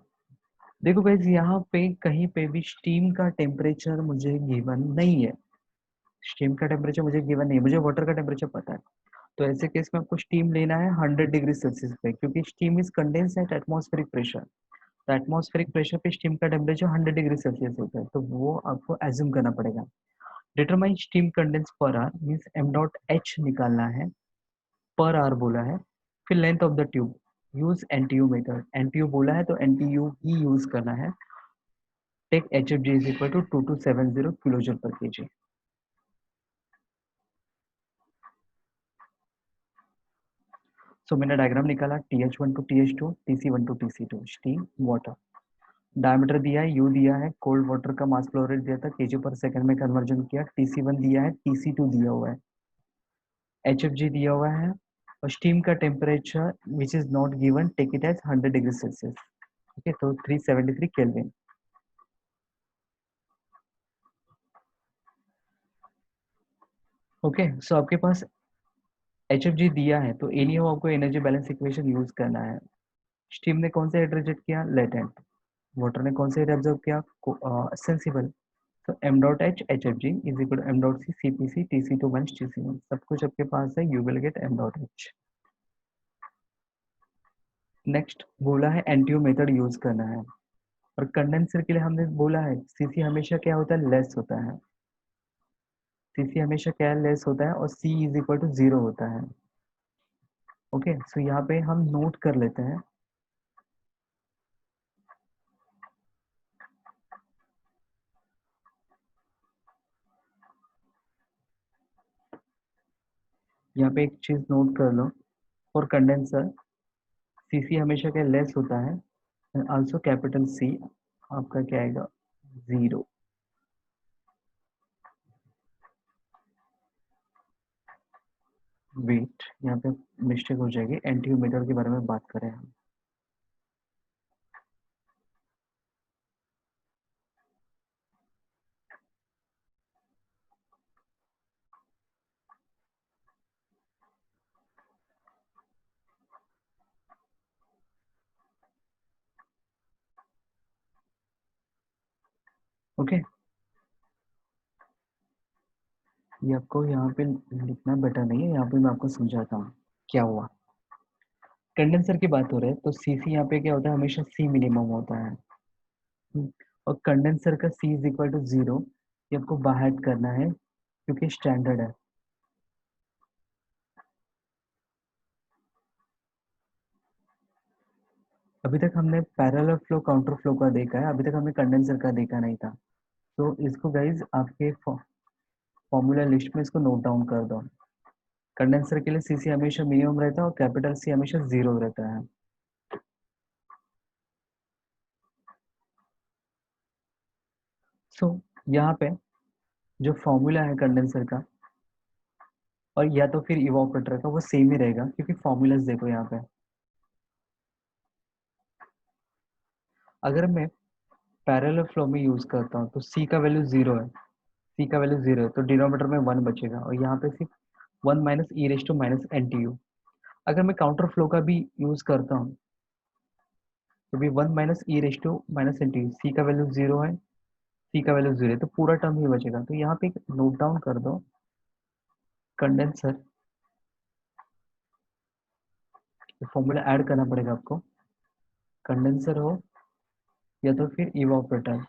देखो गाइस, यहाँ पे कहीं पे भी स्टीम का टेम्परेचर मुझे गिवन नहीं है। स्टीम का टेम्परेचर मुझे गिवन नहीं है, मुझे वाटर का टेम्परेचर पता है। तो ऐसे केस में आपको स्टीम लेना है 100 डिग्री सेल्सियस पे, क्योंकि steam is condense at atmospheric pressure. तो एटमॉस्फेरिक प्रेशर पे स्टीम का टेम्परेचर 100 डिग्री सेल्सियस होता है, तो वो आपको एज्यूम करना पड़ेगा। Determine steam condense per hour, means M dot H निकालना है, पर आवर बोला है। फिर length of the tube, use NTU method, NTU बोला है तो एनटीयू ही यूज करना है। Take H F G is equal to 2270 kilo joule पर केजी। सो मैंने डायग्राम निकाला, TH1 to TH2, TC1 to TC2, steam water. Diameter दिया है, यू दिया है, कोल्ड वाटर का मास फ्लो रेट दिया था, केजी पर सेकंड में कन्वर्जन किया, TC1 दिया है, TC2 दिया हुआ है, HFG दिया हुआ है, और स्टीम का temperature which is not given, take it as 100 degree Celsius. ठीक है, तो 373 केल्विन। ओके, सो आपके पास HFG दिया है तो एनी हो आपको एनर्जी बैलेंस इक्वेशन यूज करना है। स्टीम ने कौन सा हीट रिजेक्ट किया, लेटेंट। वाटर ने कौन सा हीट एब्जॉर्ब किया, सेंसिबल। तो M dot H H F G is equal to M dot C C P C T C two minus T C one, सब कुछ आपके पास है, you will get M dot H. Next बोला है NTU method use करना है, और कंडेंसर के लिए हमने बोला है सीसी हमेशा क्या होता है, लेस होता है। सीसी हमेशा क्या लेस होता है, और सी इज इक्वल टू जीरो होता है। ओके, सो यहाँ पे हम नोट कर लेते हैं। यहाँ पे एक चीज नोट कर लो, फॉर कंडेंसर सीसी हमेशा क्या लेस होता है, आल्सो कैपिटल सी आपका क्या आएगा, जीरो। वेट, यहाँ पे मिस्टेक हो जाएगी, एंटी मीटर के बारे में बात करें हम। ओके, ये आपको यहाँ पे लिखना बेटर नहीं है, यहाँ पे मैं आपको समझाता हूँ क्या हुआ। कंडेंसर की बात हो रही है तो सीसी यहाँ पे क्या होता है, हमेशा सी मिनिमम होता है। हम्म, और कंडेंसर का सी इज इक्वल टू जीरो, ये आपको बाहर करना है क्योंकि स्टैंडर्ड है। अभी तक हमने पैरेलल फ्लो काउंटर फ्लो का देखा है, अभी तक हमने कंडेंसर का देखा नहीं था। तो इसको गाइज आपके फॉर्मूला लिस्ट में इसको नोट डाउन कर दो। कंडेंसर के लिए सीसी हमेशा मिनिमम रहता है और कैपिटल सी हमेशा जीरो रहता है। सो यहाँ पे जो फॉर्मूला है कंडेंसर का और या तो फिर इवापोरेटर का वो सेम ही रहेगा, क्योंकि फॉर्मूलाज देखो यहाँ पे। अगर मैं पैरेलल फ्लो में यूज करता हूँ तो सी का वैल्यू जीरो है, सी का वैल्यू जीरो है तो डिनोमीटर में वन बचेगा, और यहाँ पे सिर्फ one minus E raise to minus N T U. अगर मैं काउंटर फ्लो का भी यूज करता हूँ तो भी one minus E raise to minus N T u, c का वैल्यू जीरो है, सी का वैल्यू जीरो है, तो पूरा टर्म ही बचेगा। तो यहाँ पे एक नोट डाउन कर दो, कंडेंसर फॉर्मूला ऐड करना पड़ेगा आपको, कंडेंसर हो या तो फिर इवापोरेटर।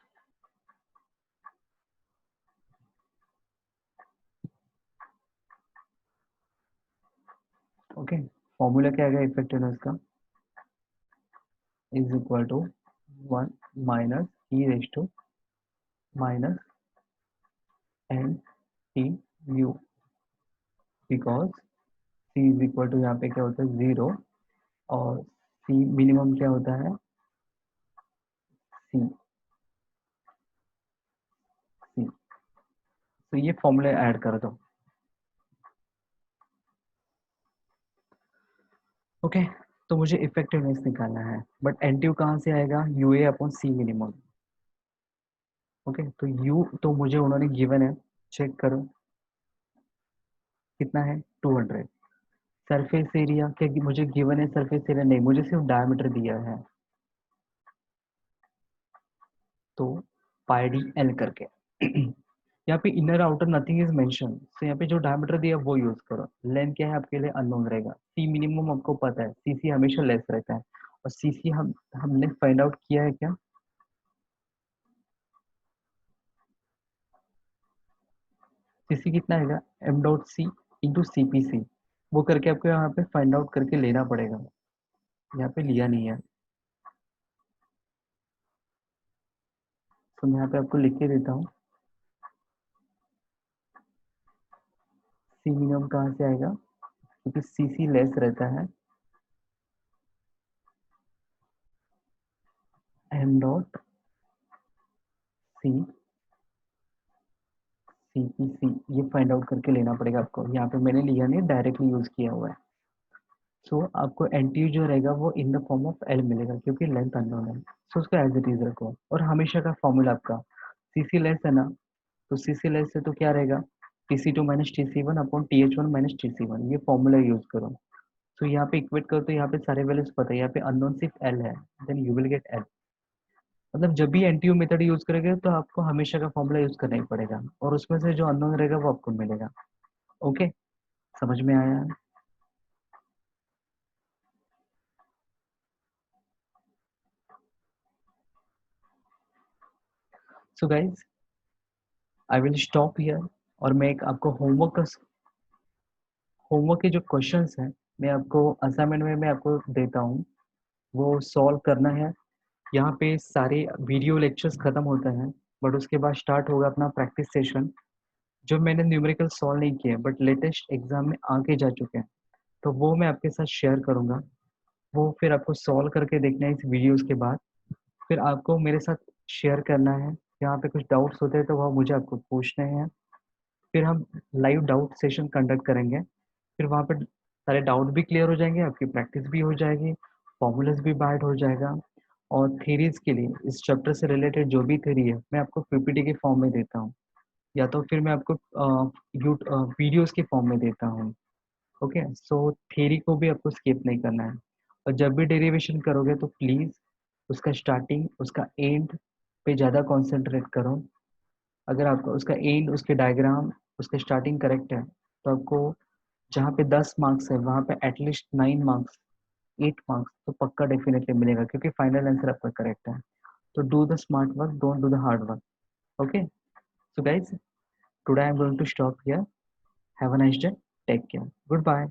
ओके, फॉर्मूला क्या आएगा इफेक्टिवनेस का, is equal to one minus E raise to minus N T U, because C is equal to यहाँ पे क्या होता है जीरो, और सी मिनिमम क्या होता है, सी सी। तो ये फॉर्मूला ऐड कर दो। ओके, तो मुझे इफेक्टिवनेस निकालना है, बट एनटीयू कहाँ से आएगा, U A upon C minimum. Okay, तो यू तो मुझे उन्होंने गिवन है, चेक करो कितना है, 200। सरफेस एरिया क्या मुझे गिवन है, सरफेस एरिया नहीं, मुझे सिर्फ डायमीटर दिया है, तो पाई डी एल करके यहाँ पे inner outer nothing is mention, तो यहाँ पे जो डायमीटर दिया वो यूज करो। लेंथ क्या है आपके लिए अननोन रहेगा, सी मिनिमम आपको पता है, सीसी हमेशा लेस रहता है, और सीसी हमने फाइंड आउट किया है क्या, सीसी कितना आएगा, M dot C into C P C, वो करके आपको यहाँ पे फाइंड आउट करके लेना पड़ेगा। यहाँ पे लिया नहीं है, तो मैं यहाँ पे आपको लिख के देता हूँ। सी मिनिमम कहाँ से आएगा, क्योंकि सी सी लेस रहता है, एम डॉट सी सी पी सी, ये फाइंड आउट करके लेना पड़ेगा आपको। यहाँ पे मैंने लिया नहीं, डायरेक्टली यूज किया हुआ है। सो आपको एन टी यू जो रहेगा वो इन द फॉर्म ऑफ एल मिलेगा, क्योंकि लेंथ अननोन है। सो उसको एज इट इज रखो, और हमेशा का फॉर्मूला आपका सी सी लेस है ना, तो सी सी लेस है तो क्या रहेगा, T C two minus T C one upon T H one minus T C one, ये फॉर्मूला यूज करो। तो यहाँ पे इक्वेट करो, तो यहाँ पे सारे वैल्यूज पता है, यहाँ पे अननोन सिर्फ एल है, then you will get L. मतलब जब भी एनटीयू मेथड यूज करेंगे तो आपको हमेशा का फॉर्मूला यूज करना ही पड़ेगा, और उसमें से जो अननोन रहेगा वो आपको मिलेगा। ओके, समझ में आया? सो guys, I will stop here, और मैं एक आपको होमवर्क के जो क्वेश्चंस हैं मैं आपको असाइनमेंट में मैं आपको देता हूँ, वो सॉल्व करना है। यहाँ पे सारे वीडियो लेक्चर्स खत्म होते हैं, बट उसके बाद स्टार्ट होगा अपना प्रैक्टिस सेशन, जो मैंने न्यूमेरिकल सॉल्व नहीं किए बट लेटेस्ट एग्जाम में आके जा चुके हैं, तो वो मैं आपके साथ शेयर करूँगा। वो फिर आपको सॉल्व करके देखना है इस वीडियोस के बाद, फिर आपको मेरे साथ शेयर करना है। यहाँ पे कुछ डाउट्स होते हैं तो वह मुझे आपको पूछने हैं, फिर हम लाइव डाउट सेशन कंडक्ट करेंगे। फिर वहाँ पे सारे डाउट भी क्लियर हो जाएंगे, आपकी प्रैक्टिस भी हो जाएगी, फॉर्मूलाज भी बाइट हो जाएगा। और थेरीज के लिए इस चैप्टर से रिलेटेड जो भी थेरी है मैं आपको पीपीटी के फॉर्म में देता हूँ, या तो फिर मैं आपको वीडियोस के फॉर्म में देता हूँ। ओके, सो थ्योरी को भी आपको स्किप नहीं करना है। और जब भी डेरिवेशन करोगे तो प्लीज़ उसका स्टार्टिंग उसका एंड पे ज़्यादा कंसंट्रेट करो। अगर आपका उसका एंड उसके डायग्राम उसका स्टार्टिंग करेक्ट है, तो आपको जहाँ पे 10 मार्क्स है वहाँ पे एटलीस्ट 9 मार्क्स, 8 मार्क्स तो पक्का डेफिनेटली मिलेगा, क्योंकि फाइनल आंसर आपका करेक्ट है। तो do the smart work, don't do the hard work. Okay, so guys, today I am going to stop here. Have a nice day, take care, good bye.